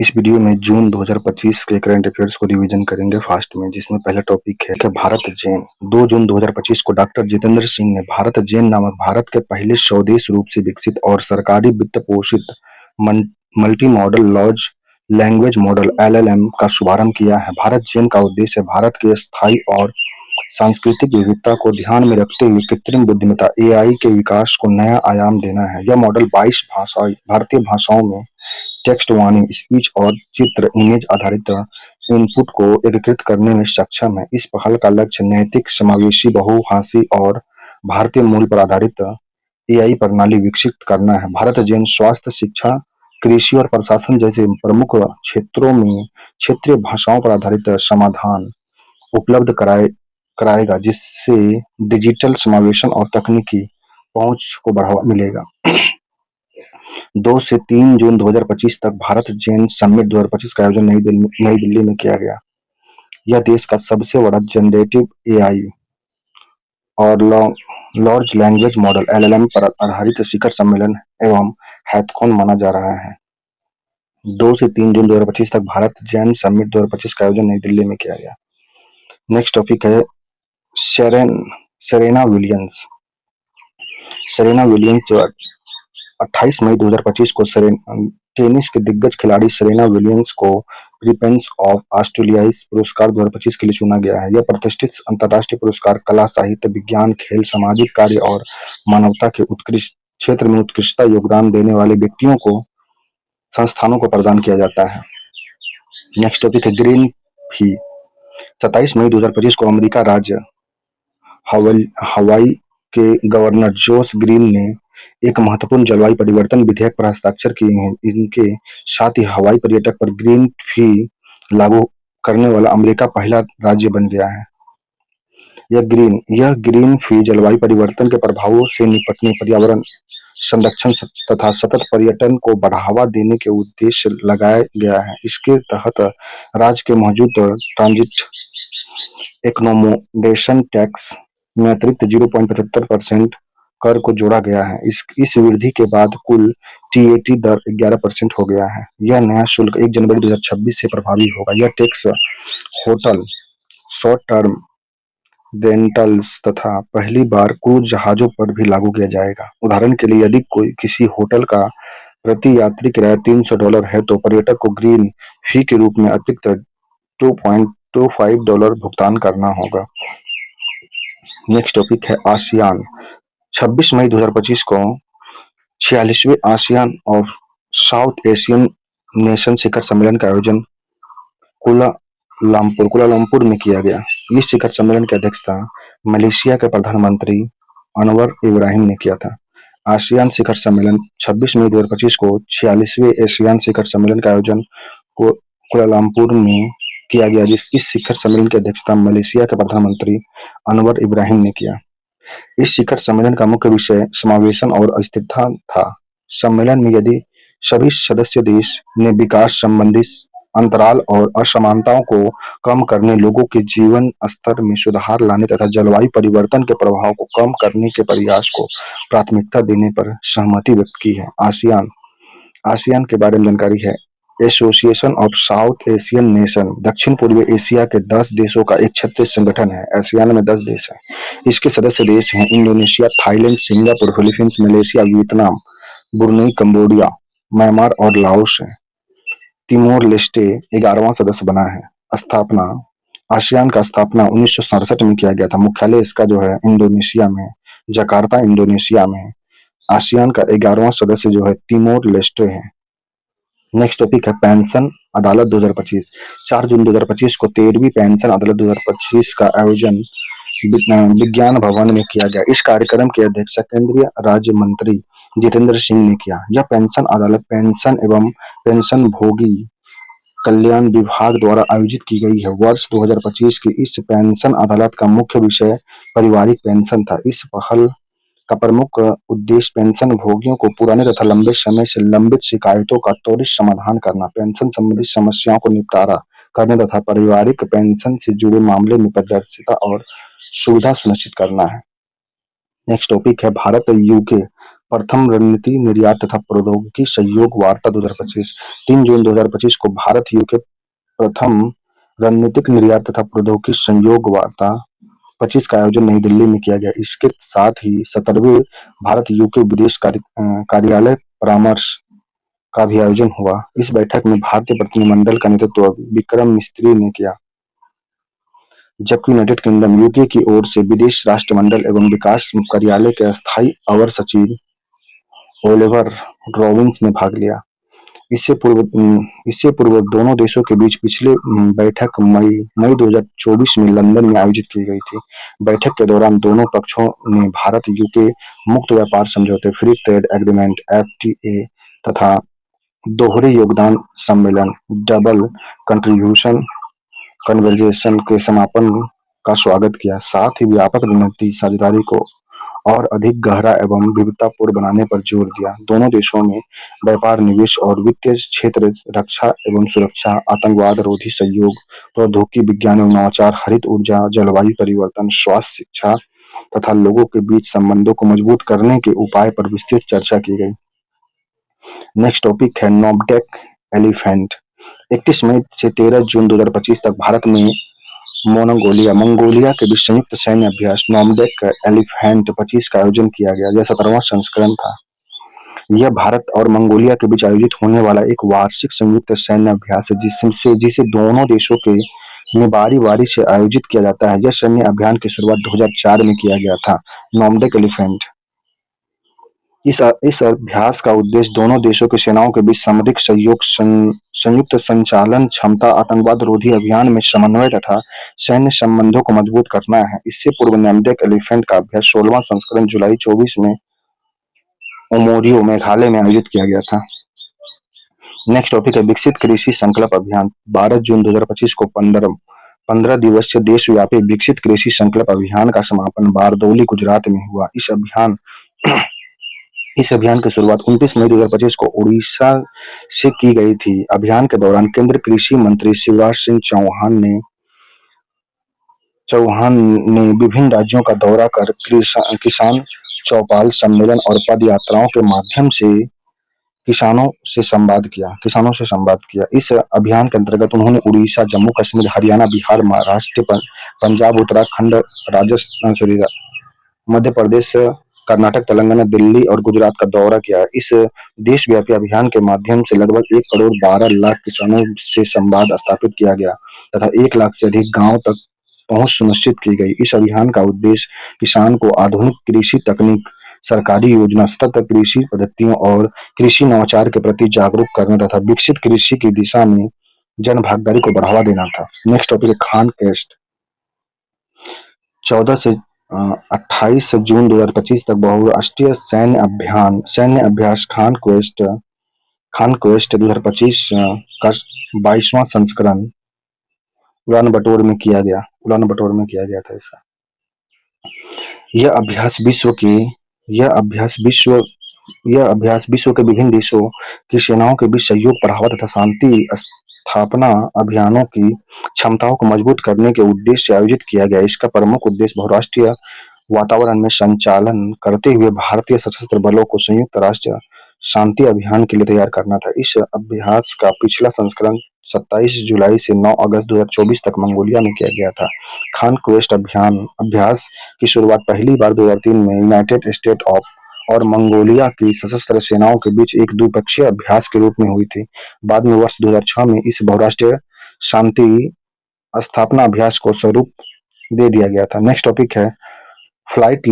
इस वीडियो में जून 2025 के करंट अफेयर्स को रिवीजन करेंगे फास्ट में, जिसमें पहला टॉपिक है भारत जेन। 2 जून 2025 को डॉक्टर जितेंद्र सिंह ने भारत जेन नामक भारत के पहले स्वदेश रूप से विकसित और सरकारी वित्त पोषित multi modal large language model (LLM) का शुभारंभ किया है। भारत जेन का उद्देश्य भारत की स्थायी और सांस्कृतिक विविधता को ध्यान में रखते हुए कृत्रिम बुद्धिमत्ता (AI) के विकास को नया आयाम देना है। यह मॉडल 22 भारतीय भाषाओं में टेक्स्ट, वाणी, स्पीच और चित्र इमेज आधारित इनपुट को एकीकृत करने में सक्षम है। इस पहल का लक्ष्य नैतिक, समावेशी, बहुभाषी और भारतीय मूल पर आधारित AI प्रणाली विकसित करना है। भारत जेन स्वास्थ्य, शिक्षा, कृषि और प्रशासन जैसे प्रमुख क्षेत्रों में क्षेत्रीय भाषाओं पर आधारित समाधान उपलब्ध कराएगा, जिससे डिजिटल समावेशन और तकनीकी पहुंच को बढ़ावा मिलेगा। 2 से 3 जून 2025 तक भारत जेन समिट 2025 का आयोजन नई दिल्ली में किया गया। यह देश का सबसे बड़ा जनरेटिव AI और लार्ज लैंग्वेज मॉडल (LLM) पर आधारित शिखर सम्मेलन एवं हैकाथॉन माना जा रहा है। 2 से 3 जून 2025 तक भारत जेन समिट 2025 का आयोजन नई दिल्ली में किया गया। नेक्स्ट टॉपिक है सेरेना विलियम्स। सेरेना विलियम्स जो 28 मई 2025 को टेनिस के दिग्गज खिलाड़ी सेरेना विलियम्स को प्रिंस ऑफ ऑस्ट्रेलियाई पुरस्कार 2025 के लिए चुना गया है। यह प्रतिष्ठित अंतर्राष्ट्रीय पुरस्कार कला, साहित्य, विज्ञान, खेल, सामाजिक कार्य और मानवता के उत्कृष्ट क्षेत्र में उत्कृष्टता योगदान देने वाले व्यक्तियों को संस्थानों को प्रदान किया जाता है। नेक्स्ट टॉपिक है ग्रीन फी। 27 मई 2025 को अमेरिका राज्य हवाई के गवर्नर जोश ग्रीन ने एक महत्वपूर्ण जलवायु परिवर्तन विधेयक पर हस्ताक्षर किए हैं। इनके साथ ही हवाई पर्यटक पर ग्रीन फी लागू करने वाला अमेरिका पहला राज्य बन गया है। यह ग्रीन फी जलवायु परिवर्तन के प्रभावों से निपटने, पर्यावरण संरक्षण तथा सतत पर्यटन को बढ़ावा देने के उद्देश्य लगाया गया है। इसके तहत राज्य के मौजूद ट्रांजिट एकोमोडेशन टैक्स में अतिरिक्त 0.75% कर को जोड़ा गया है। इस वृद्धि के बाद कुल TAT दर 11% हो गया है। यह नया शुल्क 1 जनवरी 2026 से प्रभावी होगा। यह tax hotel, short term rentals तथा पहली बार क्रूज जहाजों पर भी लागू किया जाएगा। उदाहरण के लिए, यदि किसी होटल का प्रति यात्री किराया $300 है, तो पर्यटक को ग्रीन फी के रूप में अतिरिक्त $2.25 भुगतान करना होगा। नेक्स्ट टॉपिक है आसियान। 26 मई 2025 को 46वें आसियान और साउथ एशियन नेशन शिखर सम्मेलन का आयोजन कुलालंपुर में किया गया। इस शिखर सम्मेलन की अध्यक्षता मलेशिया के प्रधानमंत्री अनवर इब्राहिम ने किया था। आसियान शिखर सम्मेलन 26 मई 2025 को 46वें एशियान शिखर सम्मेलन का आयोजन कुलालंपुर में किया गया। इस शिखर सम्मेलन की अध्यक्षता मलेशिया के प्रधानमंत्री अनवर इब्राहिम ने किया। इस शिखर सम्मेलन का मुख्य विषय समावेशन और अस्थिरता था। सम्मेलन में यदि सभी सदस्य देश ने विकास संबंधी अंतराल और असमानताओं को कम करने, लोगों के जीवन स्तर में सुधार लाने तथा जलवायु परिवर्तन के प्रभाव को कम करने के प्रयास को प्राथमिकता देने पर सहमति व्यक्त की है। आसियान के बारे में जानकारी है। Association of south Asian nation दक्षिण पूर्वी एशिया के 10 देशों का एक क्षेत्रीय संगठन है। आसियान में 10 देश हैं। इसके सदस्य देश हैं Indonesia, Thailand, Singapore, Philippines, Malaysia, Vietnam, Brunei, Cambodia, Myanmar और लाओस है। तिमोर लेस्टे 11वां सदस्य बना है। स्थापना आसियान का स्थापना 1967 में किया गया था। मुख्यालय इसका जो है इंडोनेशिया में, जकार्ता इंडोनेशिया में। आसियान का 11वां सदस्य जो है तिमोर लेस्टे है। नेक्स्ट टॉपिक है पेंशन अदालत 2025। 4 जून 2025 को 13वीं पेंशन अदालत 2025 का आयोजन विज्ञान भवन में किया गया। इस कार्यक्रम की अध्यक्षता केंद्रीय राज्य मंत्री जितेंद्र सिंह ने किया। यह पेंशन अदालत पेंशन एवं पेंशनभोगी कल्याण विभाग द्वारा आयोजित की गई है। वर्ष 2025 की इस पेंशन अदालत का मुख्य विषय पारिवारिक पेंशन था। इस पहल का प्रमुख उद्देश्य पेंशन भोगियों को पुराने तथा लंबे समय से लंबित शिकायतों का त्वरित समाधान करना, पेंशन संबंधी समस्याओं को निपटारा करने तथा पारिवारिक पेंशन से जुड़े मामले में पारदर्शिता और सुविधा सुनिश्चित करना है। नेक्स्ट टॉपिक है भारत यूके प्रथम रणनीति निर्यात तथा प्रौद्योगिकी सहयोग वार्ता 2025। 3 जून 2025 को भारत यूके प्रथम रणनीतिक निर्यात तथा प्रौद्योगिकी सहयोग वार्ता 25 का आयोजन नई दिल्ली में किया गया। इसके साथ ही 17वें भारत यूके विदेश कार्यालय परामर्श का भी आयोजन हुआ। इस बैठक में भारतीय प्रतिनिधिमंडल का नेतृत्व विक्रम मिस्त्री ने किया, जबकि यूनाइटेड किंगडम यूके की ओर से विदेश राष्ट्रमंडल एवं विकास कार्यालय के अस्थायी अवर सचिव ओलिवर रॉबिन्स ने भाग लिया। इससे पूर्व दोनों देशों के बीच पिछले बैठक मई 2024 में लंदन में आयोजित की गई थी। बैठक के दौरान दोनों पक्षों ने भारत यूके मुक्त व्यापार समझौते फ्री ट्रेड एग्रीमेंट एफटीए तथा दोहरे योगदान सम्मेलन डबल कंट्रीब्यूशन कन्वर्जेशन के समापन का स्वागत किया। साथ ही व्यापक रणनीतिक साझेदारी को और अधिक गहरा एवं विविधतापूर्ण बनाने पर जोर दिया। दोनों देशों में व्यापार, निवेश और वित्तीय क्षेत्र, रक्षा एवं सुरक्षा, आतंकवाद रोधी सहयोग, प्रौद्योगिकी, विज्ञान एवं नवाचार, हरित ऊर्जा, जलवायु परिवर्तन, स्वास्थ्य, शिक्षा तथा लोगों के बीच संबंधों को मजबूत करने के उपाय पर विस्तृत चर्चा की गई। नेक्स्ट टॉपिक है नॉमडेक एलिफेंट। 31 मई से 13 जून 2025 तक भारत में मंगोलिया के बीच संयुक्त सैन्य अभ्यास नॉमडेक एलिफेंट 25 का आयोजन किया गया। यह 17वां संस्करण था। यह भारत और मंगोलिया के बीच आयोजित होने वाला एक वार्षिक संयुक्त सैन्य अभ्यास है, जिसे दोनों देशों के में बारी-बारी से आयोजित किया जाता है। यह सैन्य अभियान की शुरुआत 2004 में किया गया था। नॉमडेक एलिफेंट इस अभ्यास का उद्देश्य दोनों देशों की सेनाओं के बीच सामरिक सहयोग, संयुक्त संचालन क्षमता, आतंकवाद रोधी अभियान में समन्वय तथा सैन्य संबंधों को मजबूत करना है। इससे पूर्व नॉमडेक एलिफेंट का अभ्यास 16वां संस्करण जुलाई 24 में ओमोरियो, मेघालय में आयोजित किया गया था। नेक्स्ट टॉपिक है विकसित कृषि संकल्प अभियान। 12 जून 2025 को 15 दिवसीय देशव्यापी विकसित कृषि संकल्प अभियान का समापन बारदौली, गुजरात में हुआ। इस अभियान की शुरुआत 29 मई 2025 को उड़ीसा से की गई थी। अभियान के दौरान केंद्रीय कृषि मंत्री शिवराज सिंह चौहान ने विभिन्न राज्यों का दौरा कर किसान चौपाल, सम्मेलन और पद यात्राओं के माध्यम से किसानों से संवाद किया। इस अभियान के अंतर्गत उन्होंने उड़ीसा, जम्मू कश्मीर, हरियाणा, बिहार, महाराष्ट्र, पंजाब, उत्तराखंड, राजस्थान, मध्य प्रदेश, कर्नाटक, तेलंगाना, दिल्ली और गुजरात का दौरा किया। इस देशव्यापी अभियान के माध्यम से लगभग 1 करोड़ 12 लाख किसानों से संवाद स्थापित किया गया तथा 1 लाख से अधिक गांव तक पहुंच सुनिश्चित की गई। इस अभियान का उद्देश्य किसान को आधुनिक कृषि तकनीक, सरकारी योजना, सतत कृषि पद्धतियों और कृषि नवाचार के प्रति जागरूक करना तथा विकसित कृषि की दिशा में जन भागीदारी को बढ़ावा देना था। नेक्स्ट टॉपिक है खान क्वेस्ट। 14 से 28 जून 2025 तक बहुराष्ट्रीय सैन्य अभ्यास खान क्वेस्ट 2025 का 22वां संस्करण उड़ान बटोर में किया गया था। इसका यह अभ्यास विश्व के विभिन्न देशों की सेनाओं के बीच सहयोग बढ़ावा तथा शांति स्थापना अभियानों की क्षमताओं को मजबूत करने के उद्देश्य से आयोजित किया गया। इसका प्रमुख उद्देश्य बहुराष्ट्रीय वातावरण में संचालन करते हुए भारतीय सशस्त्र बलों को संयुक्त राष्ट्र शांति अभियान के लिए तैयार करना था। इस अभ्यास का पिछला संस्करण 27 जुलाई से 9 अगस्त 2024 तक मंगोलिया में किया गया था। खान क्वेस्ट अभ्यास की शुरुआत पहली बार 2003 में यूनाइटेड स्टेट और मंगोलिया की सशस्त्र सेनाओं के बीच एक द्विपक्षीय अभ्यास के रूप में हुई थी। बाद में वर्ष 2006 में इस बहुराष्ट्रीय शांति स्थापना अभ्यास को स्वरूप दे दिया गया था। नेक्स्ट टॉपिक है फ्लाइट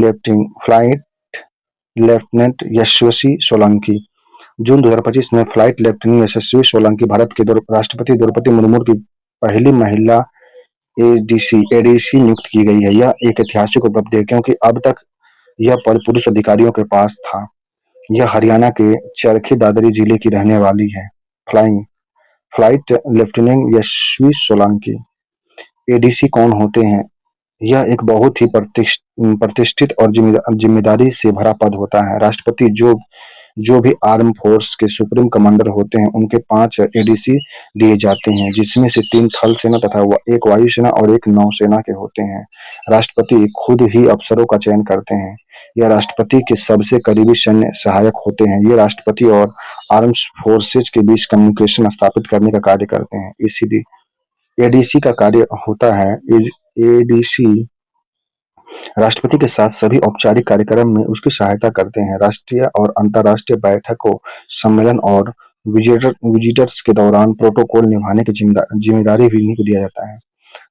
लेफ्टिनेंट यशस्वी सोलंकी। जून 2025 में फ्लाइट लेफ्टिनेंट यशस्वी सोलंकी भारत के राष्ट्रपति द्रौपदी मुर्मू की पहली महिला एडीसी नियुक्त की गई है। यह एक ऐतिहासिक उपलब्धि है क्योंकि अब तक यह पद पुरुष अधिकारियों के पास था। यह हरियाणा के चरखी दादरी जिले की रहने वाली है। फ्लाइट लेफ्टिनेंट यशस्वी सोलंकी एडीसी कौन होते हैं? यह एक बहुत ही प्रतिष्ठित और जिम्मेदारी से भरा पद होता है। राष्ट्रपति जो जो भी आर्म फोर्स के सुप्रीम कमांडर होते हैं उनके 5 एडीसी दिए जाते हैं, जिसमें से 3 थल सेना तथा एक वायुसेना और एक नौसेना के होते हैं। राष्ट्रपति खुद ही अफसरों का चयन करते हैं। यह राष्ट्रपति के सबसे करीबी सैन्य सहायक होते हैं। ये राष्ट्रपति और आर्म्ड फोर्सेज के बीच कम्युनिकेशन स्थापित करने का कार्य करते हैं। इसीलिए एडीसी का कार्य होता है। एडीसी राष्ट्रपति के साथ सभी औपचारिक कार्यक्रम में उसकी सहायता करते हैं। राष्ट्रीय और अंतर्राष्ट्रीय बैठकों, सम्मेलन और विजिटर्स के दौरान प्रोटोकॉल निभाने की जिम्मेदारी भी इन्हीं को दिया जाता है।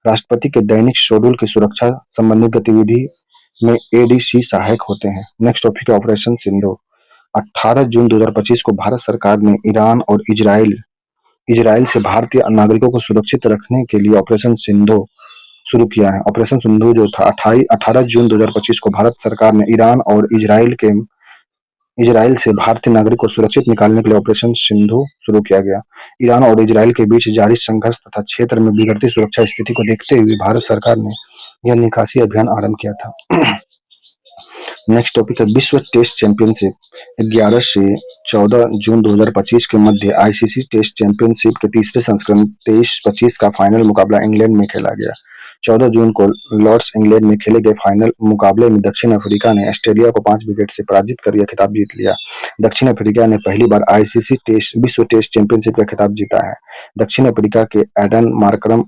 राष्ट्रपति के दैनिक शेड्यूल की सुरक्षा संबंधी गतिविधि में एडीसी सहायक होते हैं। नेक्स्ट टॉपिक है ऑपरेशन सिंधु। 18 जून 2025 को भारत सरकार ने ईरान और इजराइल से भारतीय नागरिकों को सुरक्षित रखने के लिए ऑपरेशन सिंधु शुरू किया है। ऑपरेशन सिंधु जो था 18 जून 2025 को भारत सरकार ने ईरान और इजराइल से भारतीय नागरिक को सुरक्षित निकालने के लिए ऑपरेशन सिंधु शुरू किया गया। ईरान और इजराइल के बीच जारी संघर्ष तथा क्षेत्र में बिगड़ती सुरक्षा स्थिति को देखते हुए भारत सरकार ने यह निकासी अभियान आरंभ किया था। नेक्स्ट टॉपिक है विश्व टेस्ट चैंपियनशिप। 11 से 14 जून 2025 के मध्य आईसीसी टेस्ट चैंपियनशिप के तीसरे संस्करण 23-25 का फाइनल मुकाबला इंग्लैंड में खेला गया। 14 जून को लॉर्ड्स इंग्लैंड में खेले गए फाइनल मुकाबले में दक्षिण अफ्रीका ने ऑस्ट्रेलिया को 5 विकेट से पराजित कर यह खिताब जीत लिया। दक्षिण अफ्रीका ने पहली बार आईसीसी विश्व टेस्ट चैंपियनशिप का खिताब जीता है। दक्षिण अफ्रीका के एडन मार्करम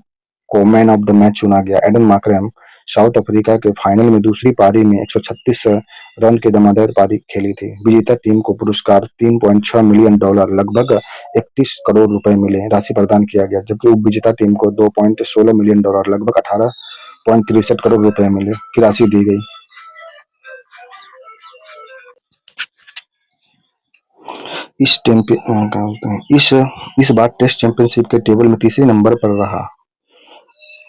को मैन ऑफ द मैच चुना गया। एडन मार्करम साउथ अफ्रीका के फाइनल में दूसरी पारी में 136 रन की दमदार पारी खेली थी। विजेता टीम को पुरस्कार $3.6 मिलियन लगभग 31 करोड़ रुपए मिले राशि प्रदान किया गया, जबकि उपविजेता टीम को $2.16 मिलियन लगभग 18.63 करोड़ रुपए मिले की राशि दी गई। इस बार टेस्ट चैंपियनशिप के टेबल में तीसरे नंबर पर रहा।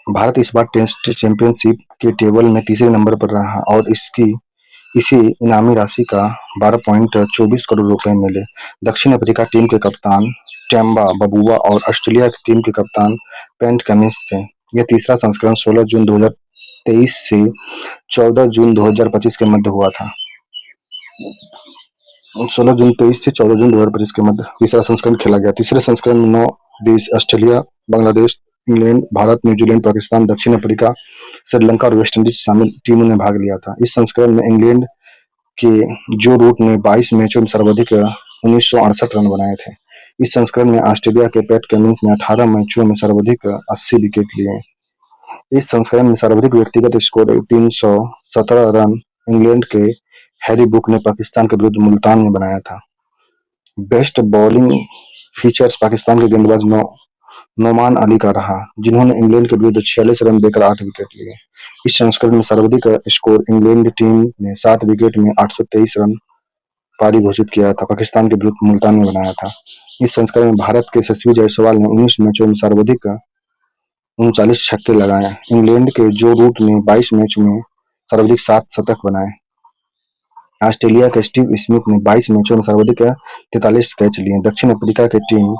भारत इस बार टेस्ट चैंपियनशिप के टेबल में तीसरे नंबर पर रहा और इसी इनामी राशि का 12.24 करोड़ रुपए मिले। दक्षिण अफ्रीका टीम के कप्तान टेम्बा बबुआ और ऑस्ट्रेलिया की टीम के कप्तान पैट कमिंस थे। यह तीसरा संस्करण 16 जून 2023 से 14 जून 2025 के मध्य हुआ था। 16 जून 23 से 14 जून 2025 के मध्य तीसरा संस्करण खेला गया। तीसरे संस्करण में 9 देश Australia, Bangladesh, England, Bharat, New Zealand, Pakistan, दक्षिण अफ्रीका, श्रीलंका और वेस्टइंडीज शामिल टीमों ने भाग लिया था। इस संस्करण में इंग्लैंड के जो रूट ने 22 मैचों में सर्वाधिक 1968 रन बनाए थे। इस संस्करण में ऑस्ट्रेलिया के पैट कमिंस ने 18 मैचों में सर्वाधिक 80 विकेट लिए। इस संस्करण में सर्वाधिक व्यक्तिगत स्कोर 317 रन इंग्लैंड के हैरी ब्रूक ने पाकिस्तान के विरुद्ध मुल्तान में बनाया था। बेस्ट बॉलिंग फीचर्स पाकिस्तान के गेंदबाज नोमान अली का रहा, जिन्होंने इंग्लैंड के विरुद्ध 46 रन देकर 8 विकेट लिए। इस संस्करण में सर्वाधिक स्कोर इंग्लैंड टीम ने 7 विकेट में 823 रन पारी घोषित किया था, पाकिस्तान के विरुद्ध मुल्तान में बनाया था। इस संस्करण में भारत के यशस्वी जायसवाल ने 19 मैचों में सर्वाधिक 39 छक्के लगाए। इंग्लैंड के जो रूट ने 22 मैच में सर्वाधिक 7 शतक बनाए। ऑस्ट्रेलिया के स्टीव स्मिथ ने 22 मैचों में सर्वाधिक 43 कैच लिए। दक्षिण अफ्रीका की टीम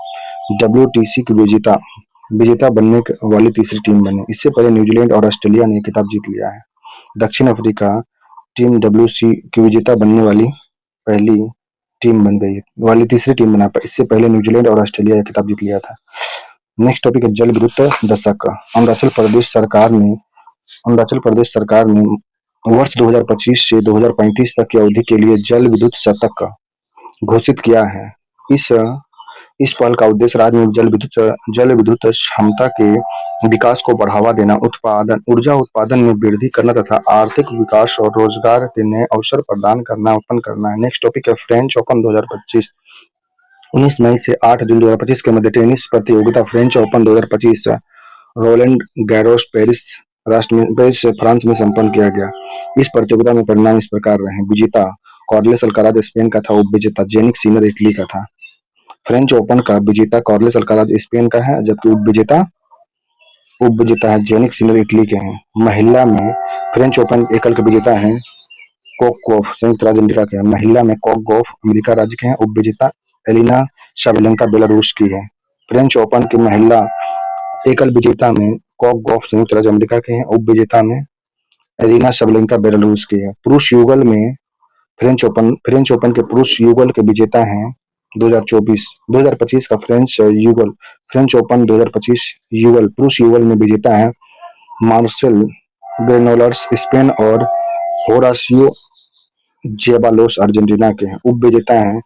डब्ल्यूटीसी की विजेता बनने वाली तीसरी टीम बनी। इससे पहले न्यूजीलैंड और ऑस्ट्रेलिया ने खिताब जीत लिया है। दक्षिण अफ्रीका टीम डब्ल्यूसी की विजेता बनने वाली पहली टीम बन गई वाली तीसरी टीम बना। इससे पहले न्यूजीलैंड और ऑस्ट्रेलिया ने खिताब जीत लिया था। नेक्स्ट टॉपिक है जल विद्युत दशक। अरुणाचल प्रदेश सरकार ने वर्ष 2025 से 2035 तक की अवधि के लिए जल विद्युत शतक घोषित किया है। इस पहल का उद्देश्य राज्य में जल विद्युत क्षमता के विकास को बढ़ावा देना, ऊर्जा उत्पादन में वृद्धि करना तथा आर्थिक विकास और रोजगार के नए अवसर उत्पन्न करना है। नेक्स्ट टॉपिक है फ्रेंच ओपन 2025। 19 मई से 8 जून 2025 के मध्य टेनिस प्रतियोगिता French open 2025 Rowland Garros Paris से फ्रांस में संपन्न किया गया। इस प्रतियोगिता में परिणाम इस प्रकार रहे। विजेता कार्लोस अल्काराज स्पेन का था, उपविजेता जेनिक सिनर इटली का था। फ्रेंच ओपन का विजेता कार्लोस अल्काराज स्पेन का है, जबकि उपविजेता है जेनिक सिनर इटली के हैं। महिला में फ्रेंच ओपन एकल के विजेता हैं कोक गॉफ संयुक्त राज्य अमेरिका के हैं। महिला में कोक गॉफ अमेरिका राज्य के हैं। उपविजेता एलिना शबलेंका बेलारूस की है। फ्रेंच ओपन की महिला एकल विजेता में कोक गॉफ संयुक्त राज्य अमेरिका के हैं। उपविजेता में एलिना शबलेंका बेलारूस की है। पुरुष युगल में फ्रेंच ओपन के पुरुष युगल के विजेता हैं 2024 2025 का फ्रेंच ओपन 2025 युगल पुरुष युगल में विजेता है मार्सेल ग्रेनोलर्स स्पेन और होरासियो जेबालोस अर्जेंटीना के हैं। उप विजेता हैं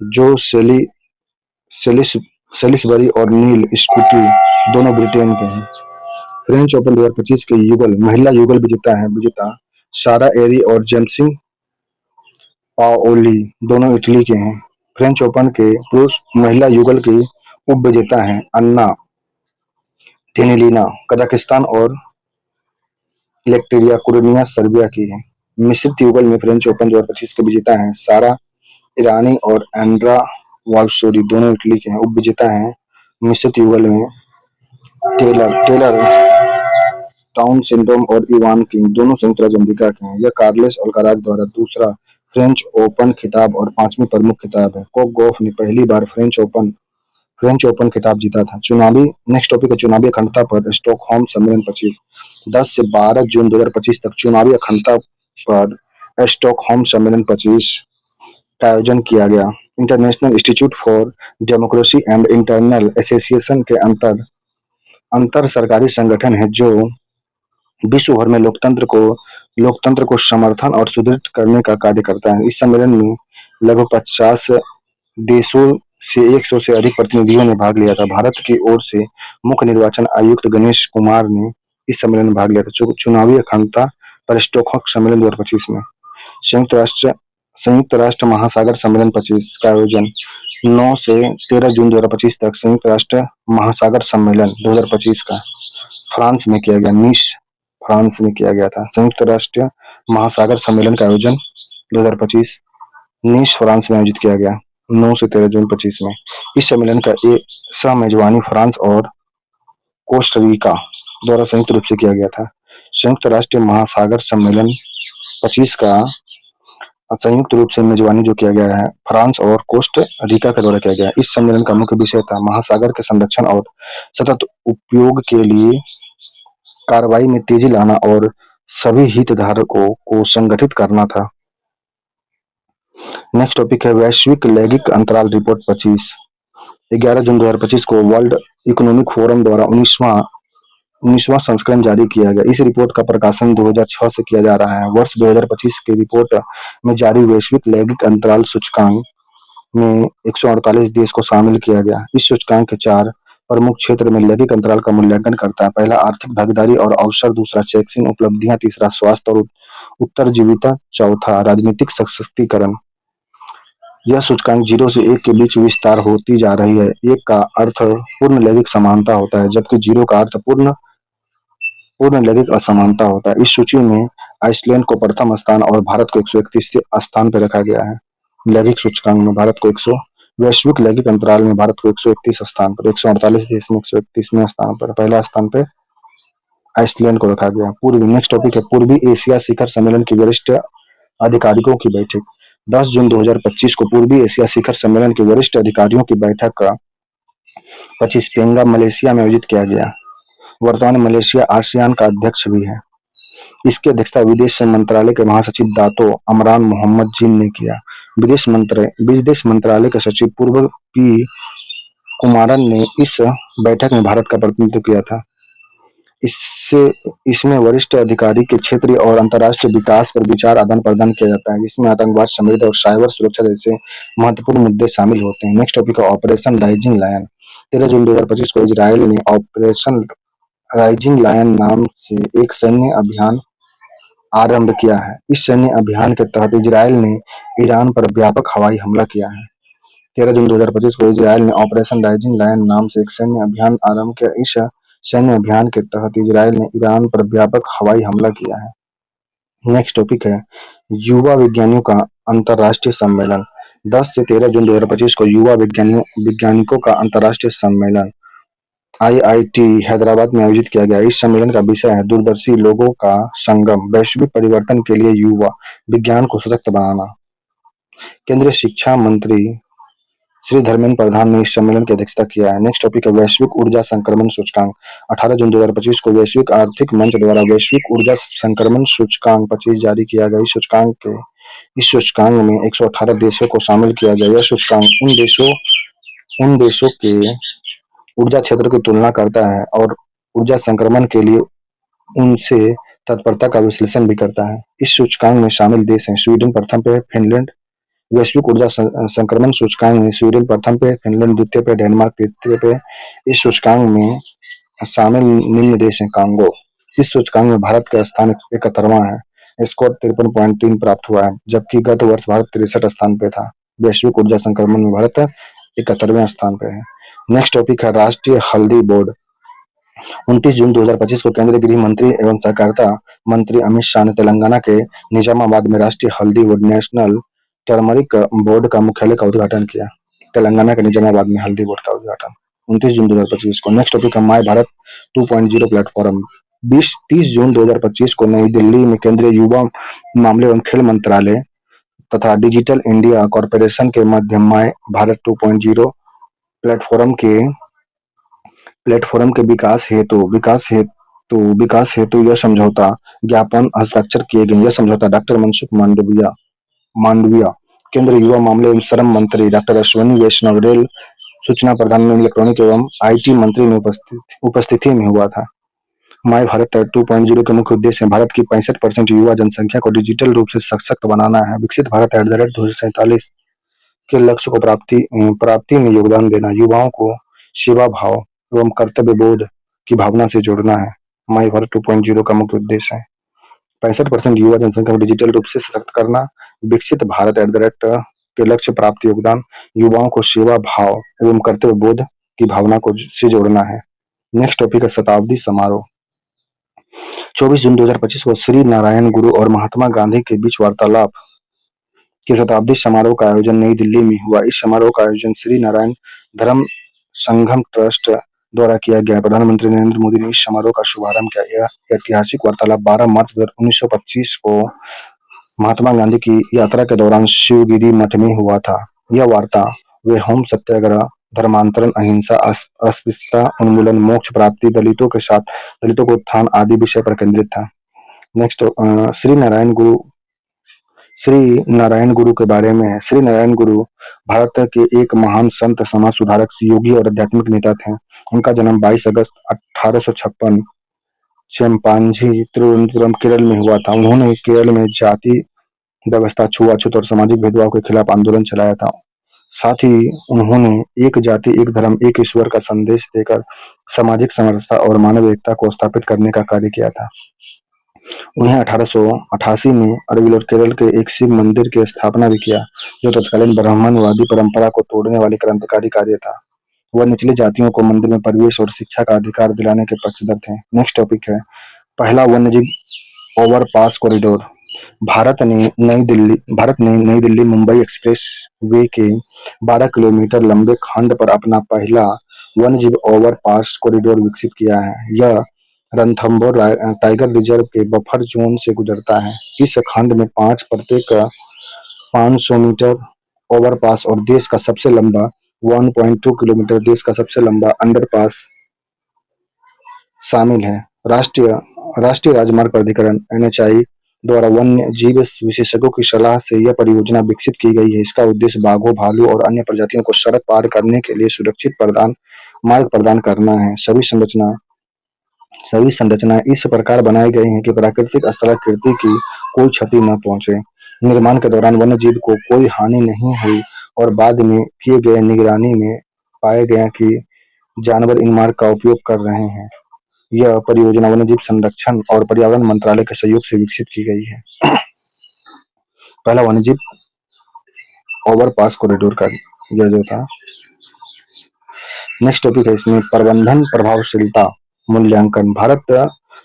जो सेलिस सेलिसबरी और नील स्कूटी दोनों ब्रिटेन के हैं। फ्रेंच ओपन 2025 के महिला युगल विजेता सारा एरी और जेमसिंग पाओली दोनों इटली के हैं। फ्रेंच ओपन के पुरुष महिला युगल की उप विजेता हैं अन्ना टेनिलिना कजाकिस्तान और इलेक्ट्रिया कुरेनिया सर्बिया की हैं। मिश्रित युगल में फ्रेंच ओपन 2025 के विजेता हैं सारा ईरानी और एंड्रा वाल्सोरी दोनों इटली के हैं। उप विजेता हैं मिश्रित युगल में टेलर टाउन सिंड्रोम और इवान किंग दोनों संयुक्त राज्य अमेरिका के हैं। यह कार्लेस अल्काराज द्वारा दूसरा फ्रेंच ओपन खिताब और 5वीं प्रमुख खिताब है। कोक गॉफ ने पहली बार फ्रेंच ओपन खिताब जीता था। नेक्स्ट टॉपिक है चुनावी अखंडता पर स्टॉकहोम सम्मेलन 25 10 से 12 जून 2025 तक चुनावी अखंडता पर स्टॉकहोम सम्मेलन 25 का आयोजन किया गया। International institute for democracy and internal association के अंतर सरकारी संगठन है जो विश्व भर में लोकतंत्र को समर्थन और सुदृढ़ करने का कार्य करता है। इस सम्मेलन में लगभग 50 देशों से 100 से अधिक प्रतिनिधियों ने भाग लिया था। भारत की ओर से मुख्य निर्वाचन आयुक्त गणेश कुमार ने इस सम्मेलन में भाग लिया था। चुनावी अखंडता पर स्टॉकहोम सम्मेलन 2025 में संयुक्त राष्ट्र महासागर सम्मेलन 25 का आयोजन 9 से 13 जून 2025 तक संयुक्त राष्ट्र महासागर सम्मेलन 2025 का फ्रांस में किया गया था। संयुक्त राष्ट्र महासागर सम्मेलन का आयोजन 2025 नीस फ्रांस में आयोजित किया गया 9 से 13 जून 25 में। इस सम्मेलन का सह मेजबानी फ्रांस और कोस्टारिका द्वारा संयुक्त रूप से किया गया था। संयुक्त राष्ट्र महासागर सम्मेलन 25 का संयुक्त रूप से मेजबानी जो किया गया है फ्रांस और कोस्टारिका के द्वारा किया गया। इस सम्मेलन का मुख्य विषय था महासागर के संरक्षण और सतत उपयोग के लिए कार्रवाई में तेजी लाना और सभी हितधारकों को संगठित करना था। नेक्स्ट टॉपिक है वैश्विक लैंगिक अंतराल रिपोर्ट 25 11 जून 2025 को वर्ल्ड इकोनॉमिक फोरम द्वारा 19वां संस्करण जारी किया गया। इस रिपोर्ट का प्रकाशन 2006 से किया जा रहा है। वर्ष 2025 की रिपोर्ट में जारी वैश्विक लैंगिक अंतराल सूचकांक में 148 देश को शामिल किया गया। इस सूचकांक के 4 प्रमुख क्षेत्र में लैंगिक अंतराल का मूल्यांकन करता है। पहला आर्थिक भागीदारी और अवसर, दूसरा शैक्षणिक उपलब्धियां, तीसरा स्वास्थ्य और उत्तरजीविता, चौथा राजनीतिक सशक्तिकरण। यह सूचकांक 0 से 1 के बीच विस्तार होती जा रही है। 1 का अर्थ पूर्ण लैंगिक समानता होता है जबकि 0 का अर्थ पूर्ण लैंगिक असमानता होता है। इस सूची में आइसलैंड को प्रथम स्थान और भारत को 131 स्थान पर रखा गया है। लैंगिक सूचकांक में भारत को 100 वैश्विक लैंगिक अंतराल में भारत को 131 स्थान पर 148 देश में 131वें स्थान पर पहला स्थान पर आइसलैंड को रखा गया। नेक्स्ट टॉपिक है पूर्वी एशिया शिखर सम्मेलन की वरिष्ठ अधिकारियों की बैठक 10 जून 2025 को पूर्वी एशिया शिखर सम्मेलन के वरिष्ठ अधिकारियों की बैठक का 25 पेंगा मलेशिया में आयोजित किया गया। वर्तमान में मलेशिया आसियान का अध्यक्ष भी है। इसकी अध्यक्षता विदेश मंत्रालय के महासचिव दातो अमरान मोहम्मद जिन ने किया। विदेश मंत्रालय के सचिव पूर्व पी कुमारन ने इस बैठक में भारत का प्रतिनिधित्व किया था। इसमें वरिष्ठ अधिकारी के क्षेत्रीय और अंतर्राष्ट्रीय विकास पर विचार आदान प्रदान किया जाता है जिसमें आतंकवाद, समृद्धि और साइबर सुरक्षा जैसे महत्वपूर्ण मुद्दे शामिल होते हैं। नेक्स्ट टॉपिक है ऑपरेशन राइजिंग लायन 13 जून 2025 को इजराइल ने ऑपरेशन राइजिंग लायन नाम से एक सैन्य अभियान आरंभ किया है। इस सैन्य अभियान के तहत इजराइल ने ईरान पर व्यापक हवाई हमला किया है। 13 जून 2025 को इजराइल ने ऑपरेशन राइजिंग लायन नाम से एक सैन्य अभियान आरंभ किया। इस सैन्य अभियान के तहत इजराइल ने ईरान पर व्यापक हवाई हमला किया है। नेक्स्ट टॉपिक है युवा वैज्ञानिकों का अंतर्राष्ट्रीय सम्मेलन 10 से 13 जून 2025 को युवा वैज्ञानिकों का अंतर्राष्ट्रीय सम्मेलन IIT हैदराबाद में आयोजित किया गया। इस सम्मेलन का विषय है दूरदर्शी लोगों का संगम, वैश्विक परिवर्तन के लिए युवा विज्ञान को सशक्त बनाना। केंद्रीय शिक्षा मंत्री श्री धर्मेंद्र प्रधान ने इस सम्मेलन की अध्यक्षता किया है। नेक्स्ट टॉपिक है वैश्विक ऊर्जा संक्रमण सूचकांक 18 जून 2025 को वैश्विक आर्थिक मंच द्वारा वैश्विक ऊर्जा संक्रमण सूचकांक 25 जारी किया गया। इस सूचकांक के इस सूचकांक में 118 देशों को शामिल किया गया। यह सूचकांक उन देशों के ऊर्जा क्षेत्र की तुलना करता है और ऊर्जा संक्रमण के लिए उनसे तत्परता का विश्लेषण भी करता है। इस सूचकांक में शामिल देश हैं स्वीडन प्रथम पे, फिनलैंड वैश्विक ऊर्जा संक्रमण सूचकांक में स्वीडन प्रथम पे, फिनलैंड द्वितीय पे, डेनमार्क तृतीय पे। इस सूचकांक में शामिल निम्न देश हैं कांगो। इस सूचकांक में भारत का स्थान 71वां है, स्कोर 53.3 प्राप्त हुआ है, जबकि गत वर्ष भारत 63 स्थान पे था। वैश्विक ऊर्जा संक्रमण में भारत 71वें स्थान पे है। नेक्स्ट टॉपिक है राष्ट्रीय हल्दी बोर्ड। 29 जून 2025 को केंद्रीय गृह मंत्री एवं सहकारिता मंत्री अमित शाह ने तेलंगाना के निजामाबाद में राष्ट्रीय हल्दी बोर्ड नेशनल टर्मरिक बोर्ड का मुख्यालय का उद्घाटन किया। तेलंगाना के निजामाबाद में हल्दी बोर्ड का उद्घाटन 29 जून 2025 को। नेक्स्ट टॉपिक है माय भारत 2.0 प्लेटफॉर्म। 30 जून 2025 को नई दिल्ली में केंद्रीय युवा मामले एवं खेल मंत्रालय तथा डिजिटल इंडिया कॉरपोरेशन के मध्य माय भारत 2.0 प्लेटफॉर्म के विकास हेतु यह समझौता ज्ञापन हस्ताक्षर किए गए। यह समझौता डॉक्टर मनसुख मांडविया, केंद्रीय युवा मामले एवं श्रम मंत्री डॉक्टर अश्विनी वैष्णव, रेल सूचना प्रधान एवं इलेक्ट्रॉनिक एवं आईटी मंत्री ने उपस्थिति में हुआ था। माय भारत 2.0 के मुख्य उद्देश्य भारत की 65% युवा जनसंख्या को डिजिटल रूप से सशक्त बनाना है, विकसित भारत @ 2047 के लक्ष्य को प्राप्ति में योगदान देना, युवाओं को सेवा भाव एवं कर्तव्य बोध की भावना से जोड़ना है। माय भारत 2.0 का मुख्य उद्देश्य है 65% युवा जनसंख्या को डिजिटल रूप से सशक्त करना, विकसित भारत @ के लक्ष्य प्राप्ति योगदान, युवाओं को सेवा भाव एवं कर्तव्य बोध की भावना से जोड़ना है। नेक्स्ट टॉपिक है शताब्दी समारोह। 24 जून 2025 को श्री नारायण गुरु और महात्मा गांधी के बीच वार्तालाप के शताब्दी समारोह का आयोजन नई दिल्ली में हुआ। इस समारोह का आयोजन श्री नारायण धर्म संगम ट्रस्ट द्वारा किया गया। प्रधानमंत्री नरेंद्र मोदी ने इस समारोह का शुभारंभ किया। यह ऐतिहासिक वार्तालाप 12 मार्च 1925 को महात्मा गांधी की यात्रा के दौरान शिवगिरी मठ में हुआ था। यह वार्ता वे होम सत्याग्रह, धर्मांतरण, अहिंसा, अस्पृश्यता उन्मूलन, मोक्ष प्राप्ति, दलितों को उत्थान आदि विषय पर केंद्रित था। नेक्स्ट श्री नारायण गुरु के बारे में है। श्री नारायण गुरु भारत के एक महान संत, समाज सुधारक, योगी और आध्यात्मिक नेता थे। उनका जन्म 22 अगस्त 1856 चेम्पांजी, तिरुवनंतपुरम, केरल में हुआ था। उन्होंने केरल में जाति व्यवस्था, छुआछूत और सामाजिक भेदभाव के खिलाफ आंदोलन चलाया था। साथ ही उन्होंने एक जाति, एक धर्म, एक ईश्वर का संदेश देकर सामाजिक समरसता और मानव एकता को स्थापित करने का कार्य किया था। उन्हें 1888 में अरविल और केरल के एक शिव मंदिर की स्थापना भी किया, जो तत्कालीन ब्राह्मणवादी परंपरा को तोड़ने वाले क्रांतिकारी कार्य था। वह निचली जातियों को मंदिर में प्रवेश और शिक्षा का अधिकार दिलाने के पक्षधर थे। नेक्स्ट टॉपिक है पहला वन्यजीव ओवरपास कॉरिडोर। भारत ने नई दिल्ली मुंबई एक्सप्रेस वे के 12 किलोमीटर लंबे खंड पर अपना पहला वन्यजीव ओवरपास कॉरिडोर विकसित किया है। यह रणथंभौर टाइगर रिजर्व के बफर जोन से गुजरता है। इस खंड में प्रत्येक 500 मीटर ओवरपास और देश का सबसे लंबा 1.2 किलोमीटर देश का सबसे लंबा अंडरपास शामिल है। राष्ट्रीय राजमार्ग प्राधिकरण (NHAI) द्वारा वन्य जीव विशेषज्ञों की सलाह से यह परियोजना विकसित की गई है। इसका उद्देश्य बाघों, भालू और अन्य प्रजातियों को सड़क पार करने के लिए सुरक्षित मार्ग प्रदान करना है। सभी संरचनाएं इस प्रकार बनाई गई हैं कि प्राकृतिक स्थलाकृति की कोई क्षति न पहुंचे। निर्माण के दौरान वन्य जीव को कोई हानि नहीं हुई और बाद में किए गए निगरानी में पाया गया कि जानवर इन मार्ग का उपयोग कर रहे हैं। यह परियोजना वन्यजीव संरक्षण और पर्यावरण मंत्रालय के सहयोग से विकसित की गई है। पहला वन्यजीव ओवरपास कॉरिडोर का यह जो था। नेक्स्ट टॉपिक है इसमें प्रबंधन प्रभावशीलता मूल्यांकन। भारत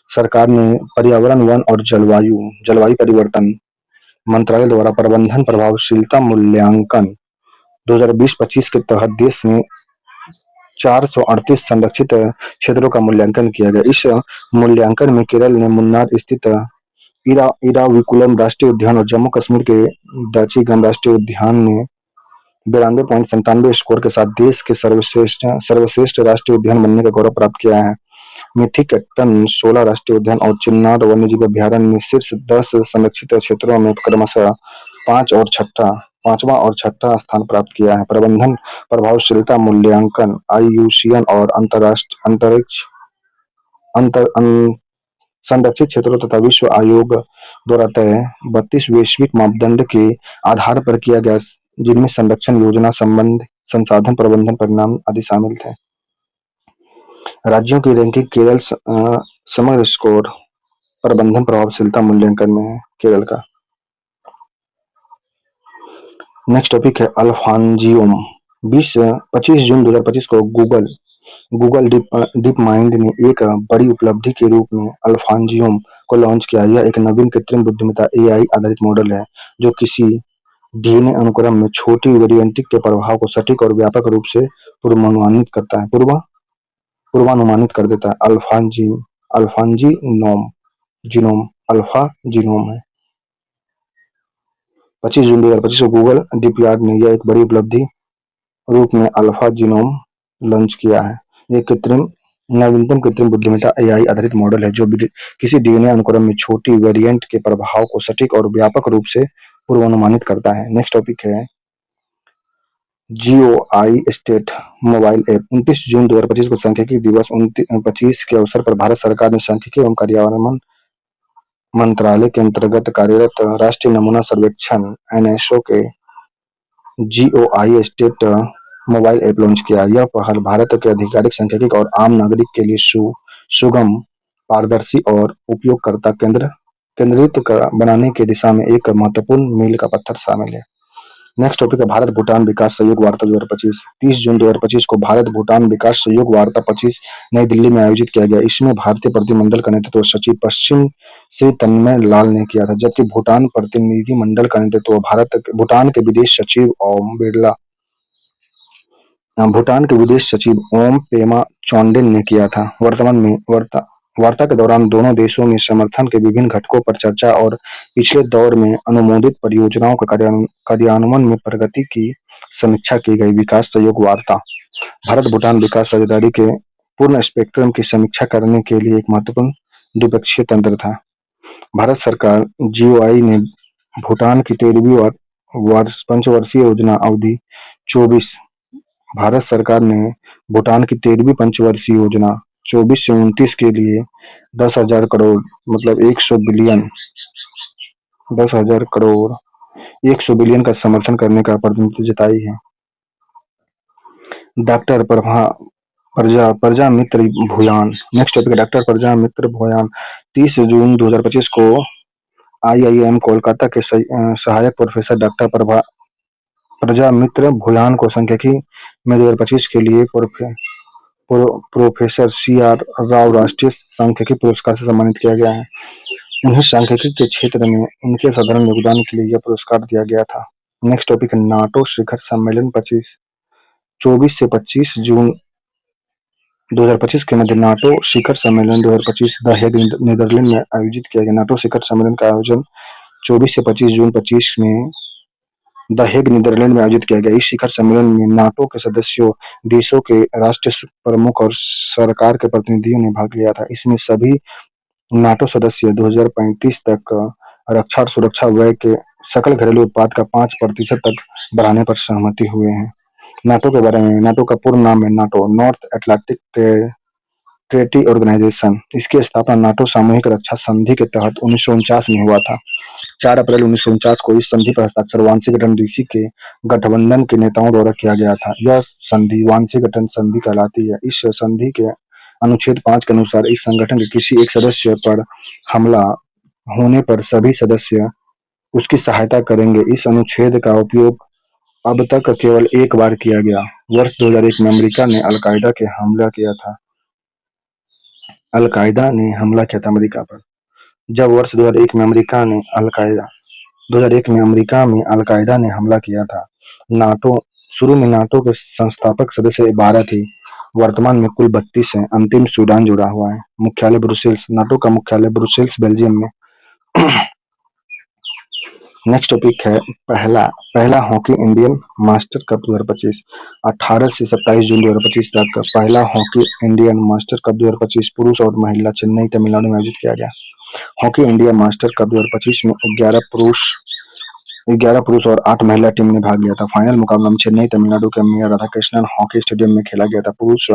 सरकार ने पर्यावरण, वन और जलवायु परिवर्तन मंत्रालय द्वारा प्रबंधन प्रभावशीलता मूल्यांकन 2020-25 के तहत देश में 438 संरक्षित क्षेत्रों का मूल्यांकन किया गया। इस मूल्यांकन में केरल ने मुन्नार स्थित इराविकुलम राष्ट्रीय उद्यान और जम्मू कश्मीर के दाचिगम राष्ट्रीय उद्यान ने 92.97 स्कोर के साथ देश के सर्वश्रेष्ठ राष्ट्रीय उद्यान बनने का गौरव प्राप्त किया है। मिथिकट्टन 16 राष्ट्रीय उद्यान और चिन्नार वन्यजीव अभयारण्य में शीर्ष 10 संरक्षित क्षेत्रों में क्रमशः पांचवा और छठा स्थान प्राप्त किया है। प्रबंधन प्रभावशीलता मूल्यांकन आईयूसीएन और अंतरिक्ष अंतर संरक्षित क्षेत्रों तथा विश्व आयोग द्वारा तय 32 वैश्विक मापदंड के आधार पर किया गया, जिनमें संरक्षण योजना संबंध, संसाधन प्रबंधन परिणाम आदि शामिल थे। राज्यों की रैंकिंग केरल समग्र स्कोर प्रबंधन प्रभावशीलता मूल्यांकन में है केरल का। नेक्स्ट टॉपिक है अल्फांजियोम। 25 जून 2025 को गूगल डीप माइंड ने एक बड़ी उपलब्धि के रूप में अल्फांजियोम को लॉन्च किया। यह एक नवीन कृत्रिम बुद्धिमत्ता एआई आधारित मॉडल है जो किसी डीएनए अनुक्रम में छोटी वेरिएंट के प्रभाव को सटीक और व्यापक रूप से पूर्वानुमानित करता है पूर्वानुमानित कर देता है। अल्फांजीनोम जीनोम अल्फा जीनोम है। 25 जून 2025 को गूगल डीपयार्ड ने यह एक बड़ी उपलब्धि रूप में अल्फा जीनोम लॉन्च किया है। यह नवीनतम कृत्रिम बुद्धिमत्ता एआई आधारित मॉडल है जो किसी डीएनए अनुक्रम में छोटी वेरिएंट के प्रभाव को सटीक और व्यापक रूप से पूर्वानुमानित करता है। नेक्स्ट टॉपिक है जीओआई स्टेट मोबाइल ऐप। 29 जून 2025 को सांख्यिकी दिवस 25 के अवसर पर भारत सरकार ने सांख्यिकी एवं कार्यान्वयन मंत्रालय के अंतर्गत कार्यरत राष्ट्रीय नमूना सर्वेक्षण एनएसओ के GOI state mobile app launch किया। यह पहल भारत के आधिकारिक सांख्यिकी और आम नागरिक के लिए सुगम, पारदर्शी और उपयोगकर्ता केंद्रित बनाने की दिशा में एक महत्वपूर्ण मील का पत्थर शामिल है। नेक्स्ट टॉपिक है भारत भूटान विकास सहयोग वार्ता 2025। 30 जून 2025 को भारत भूटान विकास सहयोग वार्ता 25 नई दिल्ली में आयोजित किया गया। इसमें भारतीय प्रतिनिधिमंडल का नेतृत्व सचिव पश्चिम श्री तन्मय लाल ने किया था, जबकि भूटान प्रतिनिधिमंडल का नेतृत्व भूटान के विदेश सचिव ओम पेमा चौंडेन ने किया था। वर्तमान में वार्ता के दौरान दोनों देशों में समर्थन के विभिन्न घटकों पर चर्चा और पिछले दौर में अनुमोदित परियोजनाओं का कार्यान्वयन में प्रगति की समीक्षा की गई। विकास सहयोग वार्ता भारत भूटान विकास साझेदारी के पूर्ण स्पेक्ट्रम की समीक्षा करने के लिए एक महत्वपूर्ण द्विपक्षीय तंत्र था। भारत सरकार जीओआई ने भूटान की 13वीं पंचवर्षीय योजना अवधि 24 भारत सरकार ने भूटान की 13वीं पंचवर्षीय योजना 24 से 29 के लिए 10,000 करोड़ मतलब 100 बिलियन का समर्थन करने का प्रतिबद्धता जताई है। डॉक्टर प्रजा मित्र भूयान। नेक्स्ट टॉपिक है डॉक्टर प्रजा मित्र भूयान। 30 जून 2025 को आईआईएम कोलकाता के सहायक प्रोफेसर डॉक्टर प्रजा मित्र भूयान को सांख्यिकी में 2025 के लिए प्रोफेसर सीआर राव राष्ट्रीय सांख्यिकी पुरस्कार से सम्मानित किया गया है। उन्हें सांख्यिकी के क्षेत्र में उनके असाधारण योगदान के लिए यह पुरस्कार दिया गया था। नेक्स्ट टॉपिक है नाटो शिखर सम्मेलन 24 से 25 जून 2025 के मध्य नाटो शिखर सम्मेलन 2025 द हेग नीदरलैंड में आयोजित किया गया। नाटो शिखर सम्मेलन का आयोजन 24 से 25 जून 25 में द हेग नीदरलैंड में आयोजित किया गया। इस शिखर सम्मेलन में नाटो के सदस्यों देशों के राष्ट्र प्रमुख और सरकार के प्रतिनिधियों ने भाग लिया था। इसमें सभी नाटो सदस्य 2035 तक रक्षा और सुरक्षा व्यय के सकल घरेलू उत्पाद का 5% तक बढ़ाने पर सहमति हुए हैं। नाटो के बारे में नाटो का पूर्ण नाम है NATO North Atlantic Treaty Organization. इसकी स्थापना नाटो सामूहिक रक्षा संधि के तहत 1949 में हुआ था। 4 अप्रैल 1949 को इस संधि पर हस्ताक्षर वार्षिक रणनीति के गठबंधन के नेताओं द्वारा किया गया था। यह संधि वार्षिक गठन संधि कहलाती है। इस संधि के अनुच्छेद 5 के अनुसार इस संगठन के किसी एक सदस्य पर हमला होने पर सभी सदस्य उसकी सहायता करेंगे। इस अनुच्छेद का उपयोग अब तक केवल एक बार किया गया। वर्ष 2001 में अमेरिका ने अल-कायदा ने हमला किया था अमेरिका पर। जब वर्ष 2001 में अमेरिका में अल-कायदा ने हमला किया था। शुरू में नाटो के संस्थापक सदस्य 12 थे। वर्तमान में कुल 32 हैं। अंतिम सूडान जुड़ा हुआ है। मुख्यालय ब्रुसेल्स। नाटो का मुख्यालय ब्रुसेल्स बेल्जियम में। नेक्स्ट टॉपिक है पहला हॉकी इंडियन मास्टर कप 2025। 18 से 27 जून 2025 तक पहला हॉकी इंडियन मास्टर कप 2025 पुरुष और महिला चेन्नई तमिलनाडु में आयोजित किया गया। हॉकी इंडिया मास्टर कप 2025 में 11 पुरुष 11 पुरुष और 8 महिला टीम ने भाग लिया था। फाइनल मुकाबला में चेन्नई तमिलनाडु के एम. राधाकृष्णन हॉकी स्टेडियम में खेला गया था। पुरुष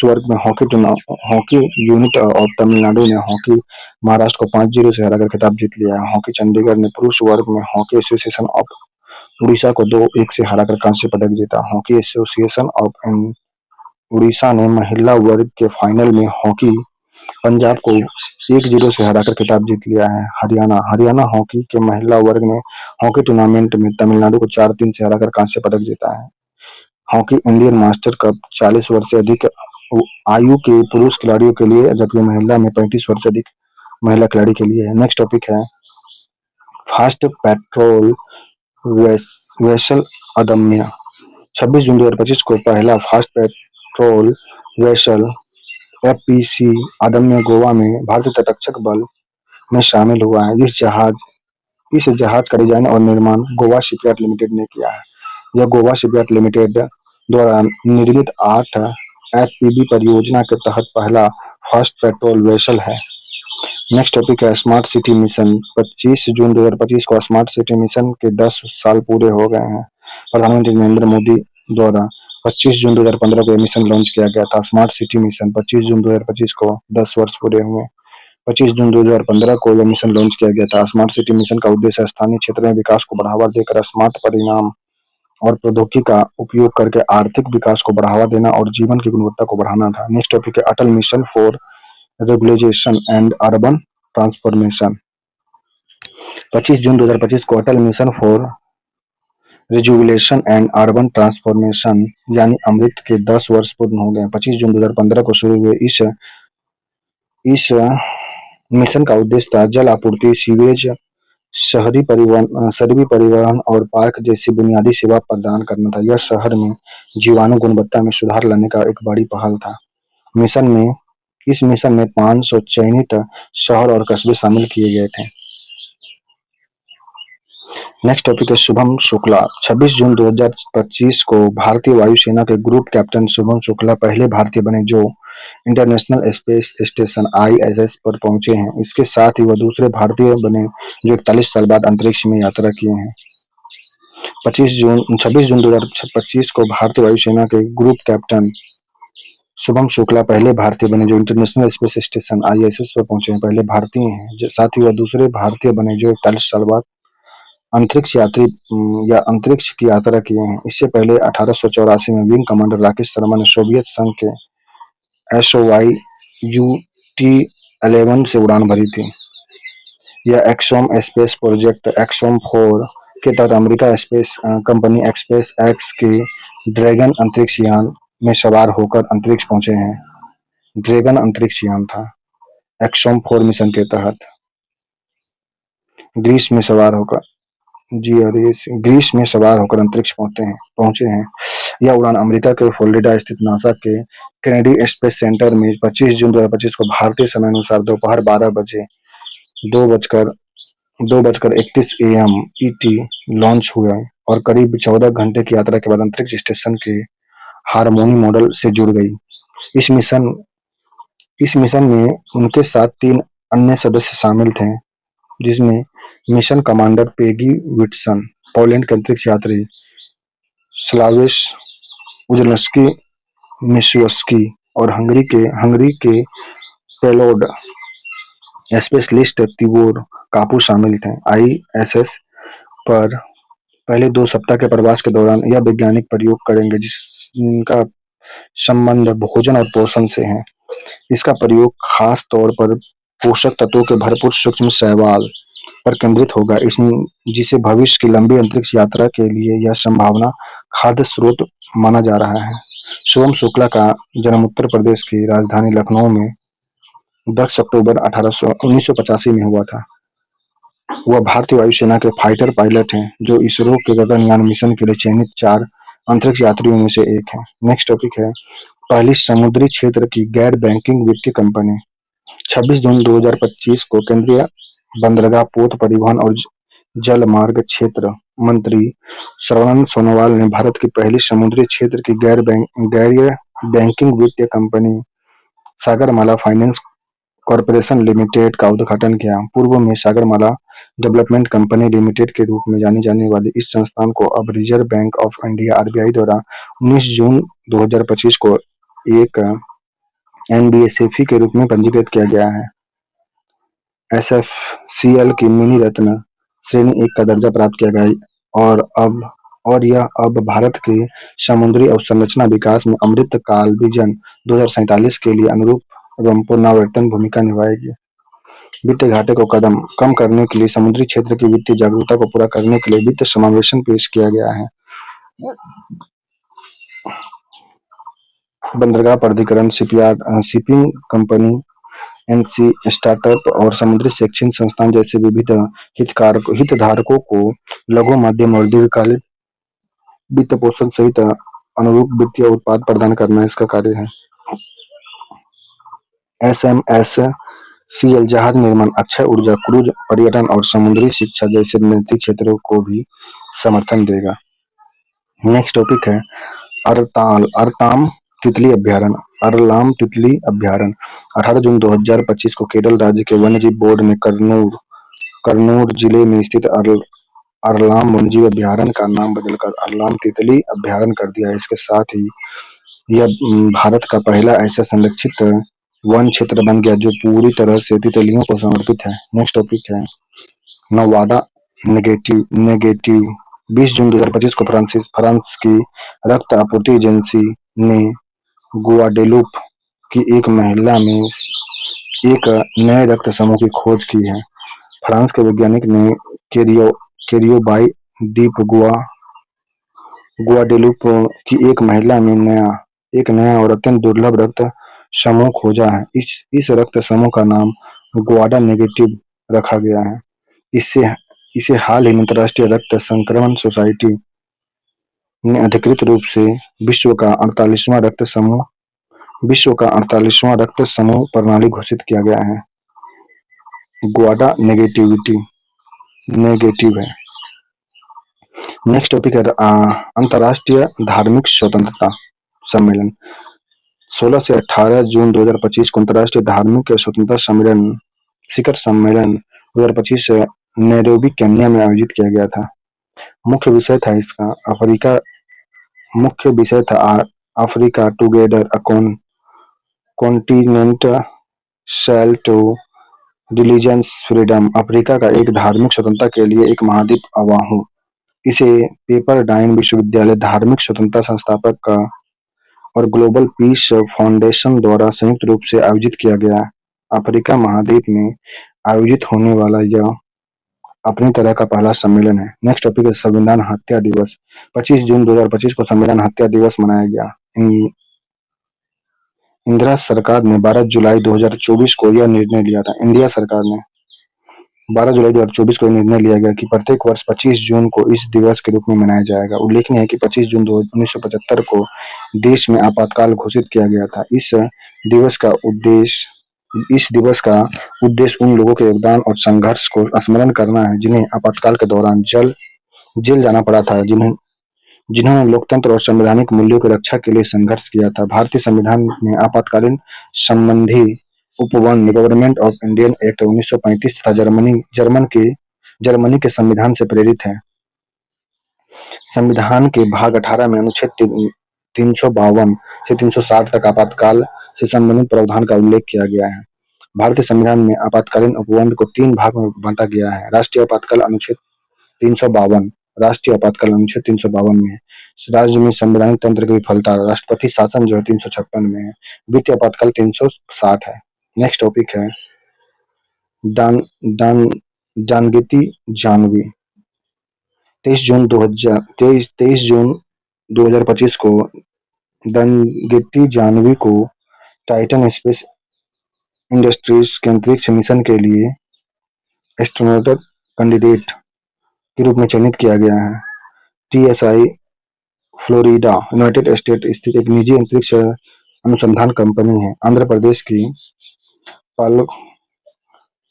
वर्ग में हॉकी यूनिट ऑफ तमिलनाडु ने हॉकी महाराष्ट्र को 5-0 से हराकर खिताब जीत लिया है। हॉकी चंडीगढ़ ने पुरुष वर्ग में हॉकी एसोसिएशन ऑफ उड़ीसा को 2-1 से हराकर कांस्य पदक जीता। हॉकी एसोसिएशन ऑफ उड़ीसा ने महिला वर्ग के फाइनल में हॉकी पंजाब को 1-0 से हराकर खिताब जीत लिया है। हरियाणा हॉकी के महिला वर्ग ने हॉकी टूर्नामेंट में तमिलनाडु को 4-3 से हराकर कांस्य पदक जीता है। हॉकी इंडियन मास्टर कप 40 वर्ष से अधिक आयु के पुरुष खिलाड़ियों के लिए, जबकि महिला में 35 वर्ष से अधिक महिला खिलाड़ी के लिए है। नेक्स्ट टॉपिक है फास्ट पेट्रोल वेसल अदम्य। 26 जून 2025 को पहला फास्ट पेट्रोल वेसल एफपीसी अदम्य गोवा में भारतीय तटरक्षक बल में शामिल हुआ है। इस जहाज का डिजाइन और निर्माण गोवा शिपयार्ड लिमिटेड ने किया है। यह गोवा शिपयार्ड लिमिटेड द्वारा निर्मित 8 एफपीवी परियोजना के तहत पहला फास्ट पेट्रोल वेसल है। नेक्स्ट टॉपिक है स्मार्ट सिटी मिशन। 25 जून 2025 को स्मार्ट सिटी मिशन के 10 साल पूरे हो गए हैं। प्रधानमंत्री नरेंद्र मोदी द्वारा 25 जून 2015 को यह मिशन लॉन्च किया गया था। स्मार्ट सिटी मिशन 25 जून 2025 को 10 वर्ष पूरे हुए। 25 जून 2015 को यह मिशन लॉन्च किया गया था। स्मार्ट सिटी मिशन का उद्देश्य स्थानीय क्षेत्र में विकास को बढ़ावा देकर स्मार्ट परिणाम और प्रौद्योगिकी का उपयोग करके आर्थिक विकास को बढ़ावा देना और जीवन की गुणवत्ता को बढ़ाना था। नेक्स्ट टॉपिक है Atal mission for regulation and urban transformation. 25 जून 2025 को Atal mission for regulation and urban transformation यानी अमृत के 10 वर्ष पूर्ण हो गए। 25 जून 2015 को शुरू हुए इस मिशन का उद्देश्य था जल आपूर्ति, सीवेज, शहरी परिवहन और पार्क जैसी बुनियादी सेवा प्रदान करना था। यह शहर में जीवाणु गुणवत्ता में सुधार लाने का एक बड़ी पहल था। इस मिशन में 500 चयनित शहर और कस्बे शामिल किए गए थे। नेक्स्ट टॉपिक है शुभम शुक्ला। 26 जून 2025 को भारतीय वायुसेना के ग्रुप कैप्टन शुभम शुक्ला पहले भारतीय बने जो इंटरनेशनल स्पेस स्टेशन आईएसएस पर पहुंचे हैं। इसके साथ ही वह दूसरे भारतीय बने जो 41 साल बाद अंतरिक्ष में यात्रा किए हैं। 26 जून 2025 को भारतीय वायुसेना के ग्रुप कैप्टन शुभम शुक्ला पहले भारतीय बने जो इंटरनेशनल स्पेस स्टेशन आईएसएस पर पहुंचे हैं। पहले भारतीय हैं, साथ ही वह दूसरे भारतीय बने जो 41 साल बाद अंतरिक्ष की यात्रा किए हैं। इससे पहले 1884 में विंग कमांडर राकेश शर्मा ने सोवियत संघ के SOYUT-11 से उड़ान भरी थी। यह एक्सोम स्पेस प्रोजेक्ट एक्सोम 4 के तहत America space company space x के ड्रैगन अंतरिक्ष यान में सवार होकर अंतरिक्ष पहुंचे हैं। ड्रैगन अंतरिक्ष यान था एक्सोम 4 मिशन के तहत ग्रीस में सवार होकर अंतरिक्ष पहुंचे हैं। यह उड़ान अमेरिका के फ्लोरिडा स्थित नासा के केनेडी स्पेस सेंटर में 25 जून 2025 को भारतीय समय अनुसार दोपहर 12 बजे 2:31 AM ET लॉन्च हुआ और करीब 14 घंटे की यात्रा के बाद अंतरिक्ष स्टेशन के हार्मोनी मॉडल से जुड़ गई। इस मिशन में उनके साथ 3 अन्य सदस्य शामिल थे, जिसमें mission commander Peggy Whitson, Poland के अंतरिक्ष यात्री स्लावेश उजनस्की मिशुस्की और हंगरी के पेलोड स्पेशलिस्ट तिबोर कापू शामिल थे। आईएसएस पर पहले 2 सप्ताह के प्रवास के दौरान यह वैज्ञानिक प्रयोग करेंगे जिसका संबंध भोजन और पोषण से है। इसका प्रयोग खास तौर पर पोषक तत्वों के भरपूर सूक्ष्म शैवाल पर केंद्रित होगा, जिसे भविष्य की लंबी अंतरिक्ष यात्रा के लिए यह संभावना खाद्य स्रोत माना जा रहा है। शुभम शुक्ला का जन्म उत्तर प्रदेश की राजधानी लखनऊ में 10 अक्टूबर 1985 में हुआ था। वह भारतीय वायुसेना के फाइटर पायलट हैं जो इसरो के गगनयान मिशन के लिए चयनित 4 अंतरिक्ष यात्रियों में से एक हैं। नेक्स्ट टॉपिक है पहली समुद्री क्षेत्र की गैर बैंकिंग वित्तीय कंपनी। 26 जून 2025 को केंद्रीय बंदरगाह, पोत परिवहन और जल मार्ग क्षेत्र मंत्री सर्बानंद सोनोवाल ने भारत की पहली समुद्री क्षेत्र की गैर बैंकिंग वित्तीय company Sagarmala finance corporation limited का उद्घाटन किया। पूर्व में सागरमाला डेवलपमेंट कंपनी लिमिटेड के रूप में जानी जाने वाली इस संस्थान को अब reserve bank of India (RBI) द्वारा 19 जून 2025 को एक एनबीएफसी के रूप में पंजीकृत किया गया है। एसएफसीएल की मिनी रत्न श्रेणी 1 का दर्जा प्राप्त किया गया है और यह अब भारत के समुद्री अवसंरचना विकास में अमृत काल विजन 2047 के लिए अनुरूप एवं पुनरावर्तन भूमिका निभाएगी। वित्तीय घाटे को कम करने के लिए समुद्री क्षेत्र की वित्तीय जागरूकता को पूरा करने के लिए वित्त समावेशन पेश किया गया है। बंदरगाह प्राधिकरण, शिपिंग कंपनी, एनसी स्टार्टअप और समुद्री शैक्षणिक संस्थान जैसे विविध हितधारकों को लघु, मध्यम और दीर्घकालिक वित्त पोषण सहित अनुरूप वित्तीय उत्पाद प्रदान करना इसका कार्य है। एसएमएससीएल जहाज निर्माण, अक्षय ऊर्जा, क्रूज, पर्यटन और समुद्री शिक्षा जैसे निजी क्षेत्रों को भी समर्थन देगा। नेक्स्ट टॉपिक है अरताम तितली अभ्यारण्य। अरलाम तितली अभ्यारण्य 18 जून 2025 को केरल राज्य के वन्यजीव बोर्ड ने कन्नूर जिले में स्थित अरलाम वन्यजीव अभ्यारण्य का नाम बदलकर अरलाम तितली अभ्यारण्य कर दिया है। इसके साथ ही यह भारत का पहला ऐसा संरक्षित वन क्षेत्र बन गया जो पूरी तरह से तितलियों को समर्पित है। नेक्स्ट टॉपिक है नवाडा नेगेटिव 20 जून 2025 को फ्रांस की रक्त आपूर्ति एजेंसी ने गुआडेलूप की एक महिला में एक नए रक्त समूह की खोज की है। फ्रांस के वैज्ञानिक ने कैरियोबाई द्वीप गुआडेलूप की एक महिला में एक नया और अत्यंत दुर्लभ रक्त समूह खोजा है। इस रक्त समूह का नाम गुआडा नेगेटिव रखा गया है। इसे हाल ही में अंतर्राष्ट्रीय रक्त संक्रमण सोसाइटी ने अधिकृत रूप से विश्व का 48वां रक्त समूह प्रणाली घोषित किया गया है। गुआडा नेगेटिव है। नेक्स्ट टॉपिक है अंतर्राष्ट्रीय धार्मिक स्वतंत्रता सम्मेलन। 16 से 18 जून 2025 को अंतर्राष्ट्रीय धार्मिक स्वतंत्रता शिखर सम्मेलन 2025 नैरोबी, केन्या में आयोजित किया गया था। मुख्य विषय था Africa together, a continent sell to religious freedom. Africa का एक धार्मिक स्वतंत्रता के लिए एक महाद्वीप आह्वान। इसे पेपरडाइन विश्वविद्यालय, धार्मिक स्वतंत्रता संस्थापक और ग्लोबल पीस फाउंडेशन द्वारा संयुक्त रूप से आयोजित किया गया। अफ्रीका महाद्वीप में आयोजित होने वाला यह अपनी तरह का पहला सम्मेलन है। नेक्स्ट टॉपिक है संविधान हत्या दिवस। 25 जून 2025 को संविधान हत्या दिवस मनाया गया। इंदिरा सरकार ने 12 जुलाई 2024 को यह निर्णय लिया था। इंडिया सरकार ने 12 जुलाई 2024 को निर्णय लिया गया कि प्रत्येक वर्ष 25 जून को इस दिवस के रूप में मनाया जाएगा। उल्लेखनीय है कि 25 जून 1975 को देश में आपातकाल घोषित किया गया था। इस दिवस का उद्देश्य उन लोगों के योगदान और संघर्ष को स्मरण करना है जिन्हें आपातकाल के दौरान जेल जाना पड़ा था, जिन्होंने लोकतंत्र और संवैधानिक मूल्यों की रक्षा के लिए संघर्ष किया था। भारतीय संविधान में आपातकालीन संबंधी उपवन गवर्नमेंट ऑफ इंडियन एक्ट 1935 तथा जर्मनी के संविधान से प्रेरित है। संविधान के भाग 18 में अनुच्छेद 352 से 360 तक आपातकाल से संबंधित प्रावधान का उल्लेख किया गया है। भारतीय संविधान में आपातकालीन उपबंध को 3 भाग में बांटा गया है। राष्ट्रीय आपातकाल अनुच्छेद 352 में है। राज्य में संवैधानिक तंत्र की विफलता, राष्ट्रपति शासन जो है 356 में है। वित्तीय आपातकाल 360 है। नेक्स्ट टॉपिक है डांगेती जानवी। 23 जून 2025 को डांगेती जानवी को टाइटन स्पेस इंडस्ट्रीज के अंतरिक्ष मिशन के लिए एस्ट्रोनॉट कैंडिडेट के रूप में चयनित किया गया है। टीएसआई फ्लोरिडा, यूनाइटेड स्टेट स्थित एक निजी अंतरिक्ष अनुसंधान कंपनी है। आंध्र प्रदेश की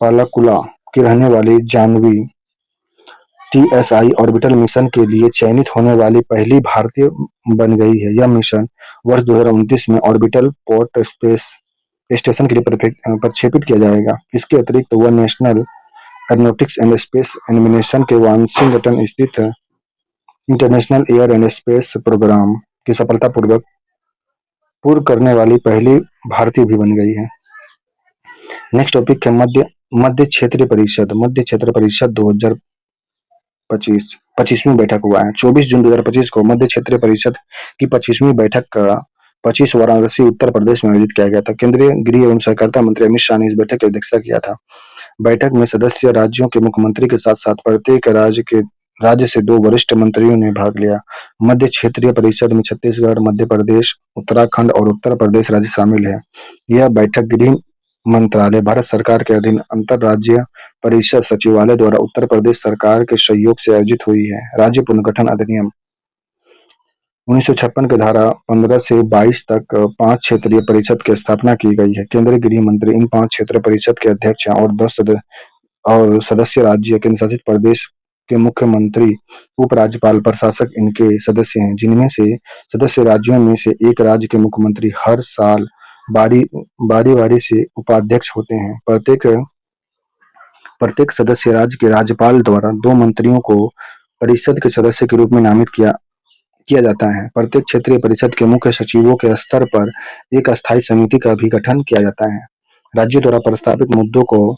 पालकुला की रहने वाली जानवी टीएसआई ऑर्बिटल मिशन के लिए चयनित होने वाली पहली भारतीय बन गई है। यह मिशन वर्ष 2029 में ऑर्बिटल पोर्ट स्पेस स्टेशन के लिए प्रक्षेपित किया जाएगा। इसके अतिरिक्त वह National Aeronautics and Space Administration के वाशिंगटन स्थित International Air and Space Programme की सफलतापूर्वक पूर्ण करने वाली पहली भारतीय भी बन गई है। नेक्स्ट टॉपिक है मध्य क्षेत्र परिषद 2025 25वीं बैठक हुआ है। 24 जून 2025 को मध्य क्षेत्रीय परिषद की 25वीं बैठक का 25 वाराणसी उत्तर प्रदेश में आयोजित किया गया था। केंद्रीय गृह एवं सहकारिता मंत्री अमित शाह ने इस बैठक की अध्यक्षता किया था। बैठक में सदस्य राज्यों के मुख्यमंत्री के साथ साथ प्रत्येक राज्य से 2 वरिष्ठ मंत्रियों ने भाग लिया। मध्य क्षेत्रीय परिषद में छत्तीसगढ़, मध्य प्रदेश, उत्तराखंड और उत्तर प्रदेश राज्य शामिल है। यह बैठक गृह मंत्रालय, भारत सरकार के अधीन अंतर राज्य परिषद सचिवालय द्वारा उत्तर प्रदेश सरकार के सहयोग से आयोजित हुई है। राज्य पुनर्गठन अधिनियम 1956 के धारा 15 से 22 तक 5 क्षेत्रीय परिषद की स्थापना की गई है। केंद्रीय गृह मंत्री इन 5 क्षेत्रीय परिषद के अध्यक्ष हैं और 10 सदस्य राज्य केंद्र शासित प्रदेश के मुख्यमंत्री, उपराज्यपाल, प्रशासक इनके सदस्य हैं, जिनमें से सदस्य राज्यों में से एक राज्य के मुख्यमंत्री हर साल बारी बारी से उपाध्यक्ष होते हैं। प्रत्येक सदस्य राज्य के राज्यपाल द्वारा 2 मंत्रियों को परिषद के सदस्य के रूप में नामित किया जाता है। प्रत्येक क्षेत्रीय परिषद के मुख्य सचिवों के स्तर पर एक अस्थायी समिति का भी गठन किया जाता है। राज्य द्वारा प्रस्तावित मुद्दों को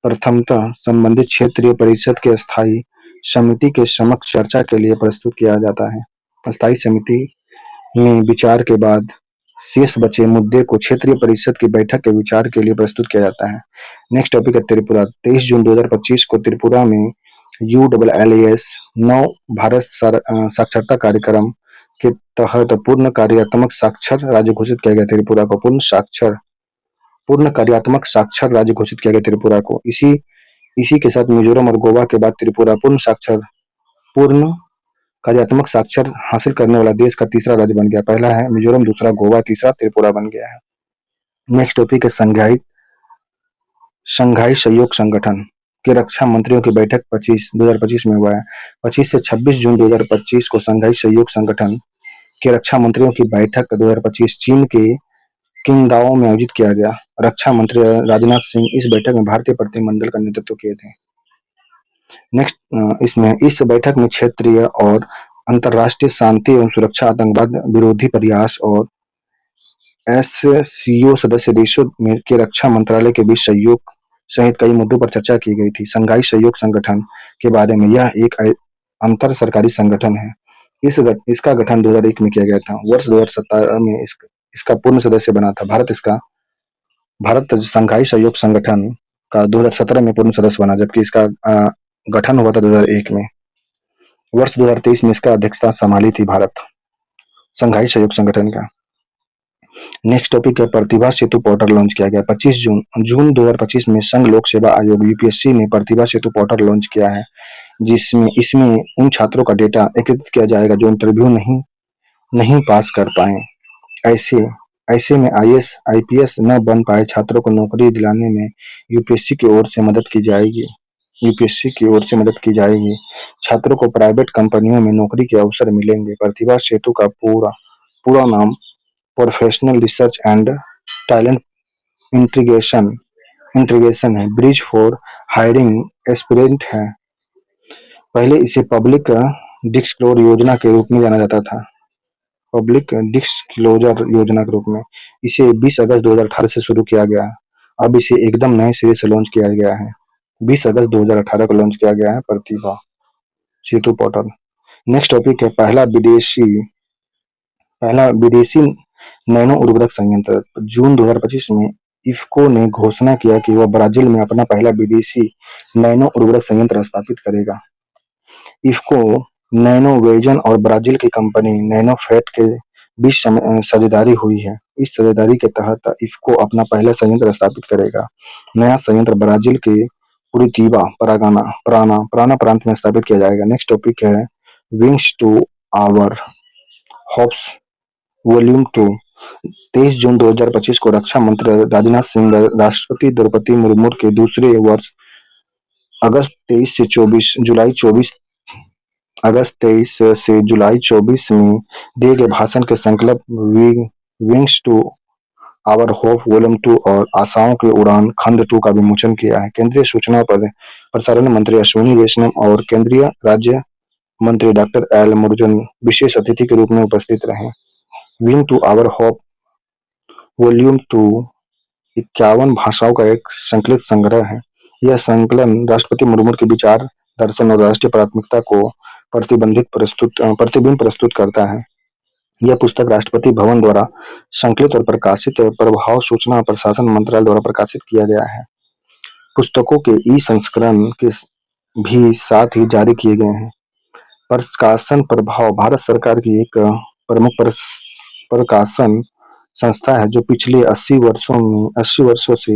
प्रथमतः संबंधित क्षेत्रीय परिषद के स्थायी समिति के समक्ष चर्चा के लिए प्रस्तुत किया जाता है। स्थायी समिति में विचार के बाद शेष बचे मुद्दे को क्षेत्रीय परिषद की बैठक के विचार के लिए प्रस्तुत किया जाता है। नेक्स्ट टॉपिक है त्रिपुरा। 23 जून 2025 को त्रिपुरा में ULLAS 9 भारत साक्षरता कार्यक्रम के तहत पूर्ण कार्यात्मक साक्षर राज्य घोषित किया गया। त्रिपुरा को पूर्ण कार्यात्मक साक्षर राज्य घोषित किया गया। त्रिपुरा को इसी के साथ मिजोरम और गोवा के बाद त्रिपुरा पूर्ण कार्यात्मक साक्षर हासिल करने वाला देश का तीसरा राज्य बन गया। पहला है मिजोरम, दूसरा गोवा, तीसरा त्रिपुरा बन गया है। नेक्स्ट टॉपिक है शंघाई सहयोग संगठन के रक्षा मंत्रियों की बैठक 2025 में हुआ है। 25 से 26 जून 2025 को शंघाई सहयोग संगठन के रक्षा मंत्रियों की बैठक 2025 चीन के किंगदाओ में आयोजित किया गया। रक्षा मंत्री राजनाथ सिंह इस बैठक में भारतीय प्रतिनिधिमंडल का नेतृत्व किए थे। नेक्स्ट इस बैठक में क्षेत्रीय और अंतर्राष्ट्रीय शांति एवं सुरक्षा, आतंकवाद विरोधी प्रयास और SCO सदस्य देशों के रक्षा मंत्रालय के बीच सहयोग सहित कई मुद्दों पर चर्चा की गई थी। शंघाई सहयोग संगठन के बारे में, यह एक अंतर सरकारी संगठन है। इसका गठन 2001 में किया गया था। वर्ष 2017 में इसका पूर्ण सदस्य बना था। भारत शंघाई सहयोग संगठन का 2017 में पूर्ण सदस्य बना, जबकि इसका गठन हुआ था 2001 में। वर्ष 2023 में इसका अध्यक्षता संभाली थी भारत शंघाई सहयोग संगठन का। नेक्स्ट टॉपिक है प्रतिभा सेतु पोर्टल लॉन्च किया गया। 25 जून 2025 में संघ लोक सेवा आयोग UPSC ने प्रतिभा सेतु पोर्टल लॉन्च किया है, इसमें उन छात्रों का डेटा एकत्रित किया जाएगा जो इंटरव्यू नहीं पास कर पाए। ऐसे में IAS IPS न बन पाए छात्रों को नौकरी दिलाने में UPSC की ओर से मदद की जाएगी। छात्रों को प्राइवेट कंपनियों में नौकरी के अवसर मिलेंगे। प्रतिभा सेतु का पूरा नाम professional research and talent integration है, ब्रिज फॉर हायरिंग एस्पिरेंट है। पहले इसे पब्लिक डिस्क्लोजर योजना के रूप में जाना जाता था। पब्लिक डिस्क्लोजर योजना के रूप में इसे 20 अगस्त 2018 से शुरू किया गया। अब इसे एकदम नए सिरे से लॉन्च किया गया है। 20 अगस्त 2018 को लॉन्च किया गया है प्रतिभा सेतु पोर्टल। नेक्स्ट टॉपिक है पहला विदेशी नैनो उर्वरक संयंत्र। जून 2025 में इफ्को ने घोषणा किया कि वह ब्राजील में अपना पहला विदेशी नैनो उर्वरक संयंत्र स्थापित करेगा। इफ्को, नैनोवेजन और ब्राजील की कंपनी नैनोफेट के बीच साझेदारी हुई है। इस साझेदारी के तहत इफ्को अपना पहला संयंत्र स्थापित करेगा। नया संयंत्र ब्राजील के कुरितिबा, पराना प्रांत में स्थापित किया जाएगा। नेक्स्ट टॉपिक है wings to our hopes volume 2। 23 जून 2025 को रक्षा मंत्री राजनाथ सिंह राष्ट्रपति द्रौपदी मुर्मू के दूसरे वर्ष अगस्त 23 से जुलाई 24 में दिए गए भाषण के संकल्प wings to our hope volume 2 और आशाओं की उड़ान खंड 2 का विमोचन किया है। केंद्रीय सूचना और प्रसारण मंत्री अश्विनी वैष्णव और केंद्रीय राज्य मंत्री डॉक्टर एल मुरुगन विशेष अतिथि के रूप में उपस्थित रहे। Wing to our hope volume 2 51 भाषाओं का एक संकलित संग्रह है। यह संकलन राष्ट्रपति मुर्मू के विचार, दर्शन और राष्ट्रीय प्राथमिकता को प्रतिबिंब प्रस्तुत करता है। यह पुस्तक राष्ट्रपति भवन द्वारा संकलित और प्रकाशित प्रभाव सूचना और प्रशासन मंत्रालय द्वारा प्रकाशित किया गया है। पुस्तकों के ई संस्करण के भी साथ ही जारी किए गए हैं। प्रकाशन प्रभाव भारत सरकार की एक प्रमुख प्रकाशन संस्था है जो पिछले 80 वर्षों से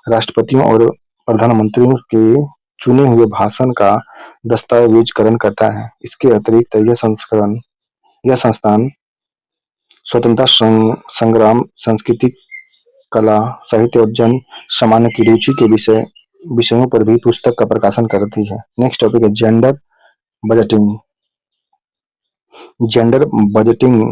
राष्ट्रपतियों और प्रधानमंत्रियों के चुने हुए भाषण का दस्तावेजीकरण करता है। इसके अतिरिक्त यह संस्थान स्वतंत्रता संग्राम, संस्कृति, कला, साहित्य और जन सामान्य की रुचि के विषयों पर भी पुस्तक का प्रकाशन करती है। नेक्स्ट टॉपिक है बजटिंग जेंडर बजटिंग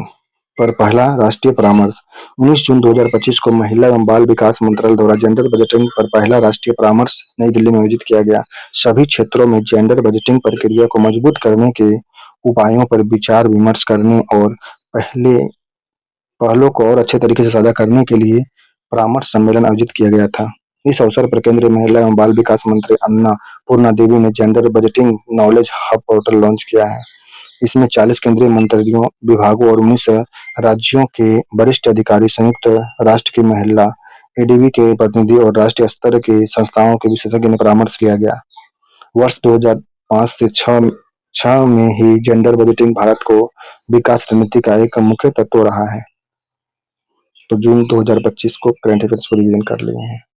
पर पहला राष्ट्रीय परामर्श। 19 जून 2025 को महिला एवं बाल विकास मंत्रालय द्वारा जेंडर बजटिंग पर पहला राष्ट्रीय परामर्श नई दिल्ली में आयोजित किया गया। सभी क्षेत्रों में जेंडर बजटिंग प्रक्रिया को मजबूत करने के उपायों पर विचार विमर्श करने और पहलों को और अच्छे तरीके से साझा करने के लिए परामर्श सम्मेलन आयोजित किया गया था। इस अवसर पर केंद्रीय महिला एवं बाल विकास मंत्री अन्नपूर्णा देवी ने gender budgeting knowledge hub portal launch किया है। इसमें 40 केंद्रीय मंत्रालयों, विभागों और 19 राज्यों के वरिष्ठ अधिकारी, संयुक्त राष्ट्र की महिला एडीबी के प्रतिनिधि और राष्ट्रीय स्तर के संस्थाओं के विशेषज्ञ ने परामर्श लिया गया। वर्ष 2005 से 6 में ही जेंडर बजटिंग भारत को विकास रणनीति का एक मुख्य तत्व रहा है। तो जून 2025 को करंट अफेयर्स को रिवीजन कर लिए हैं।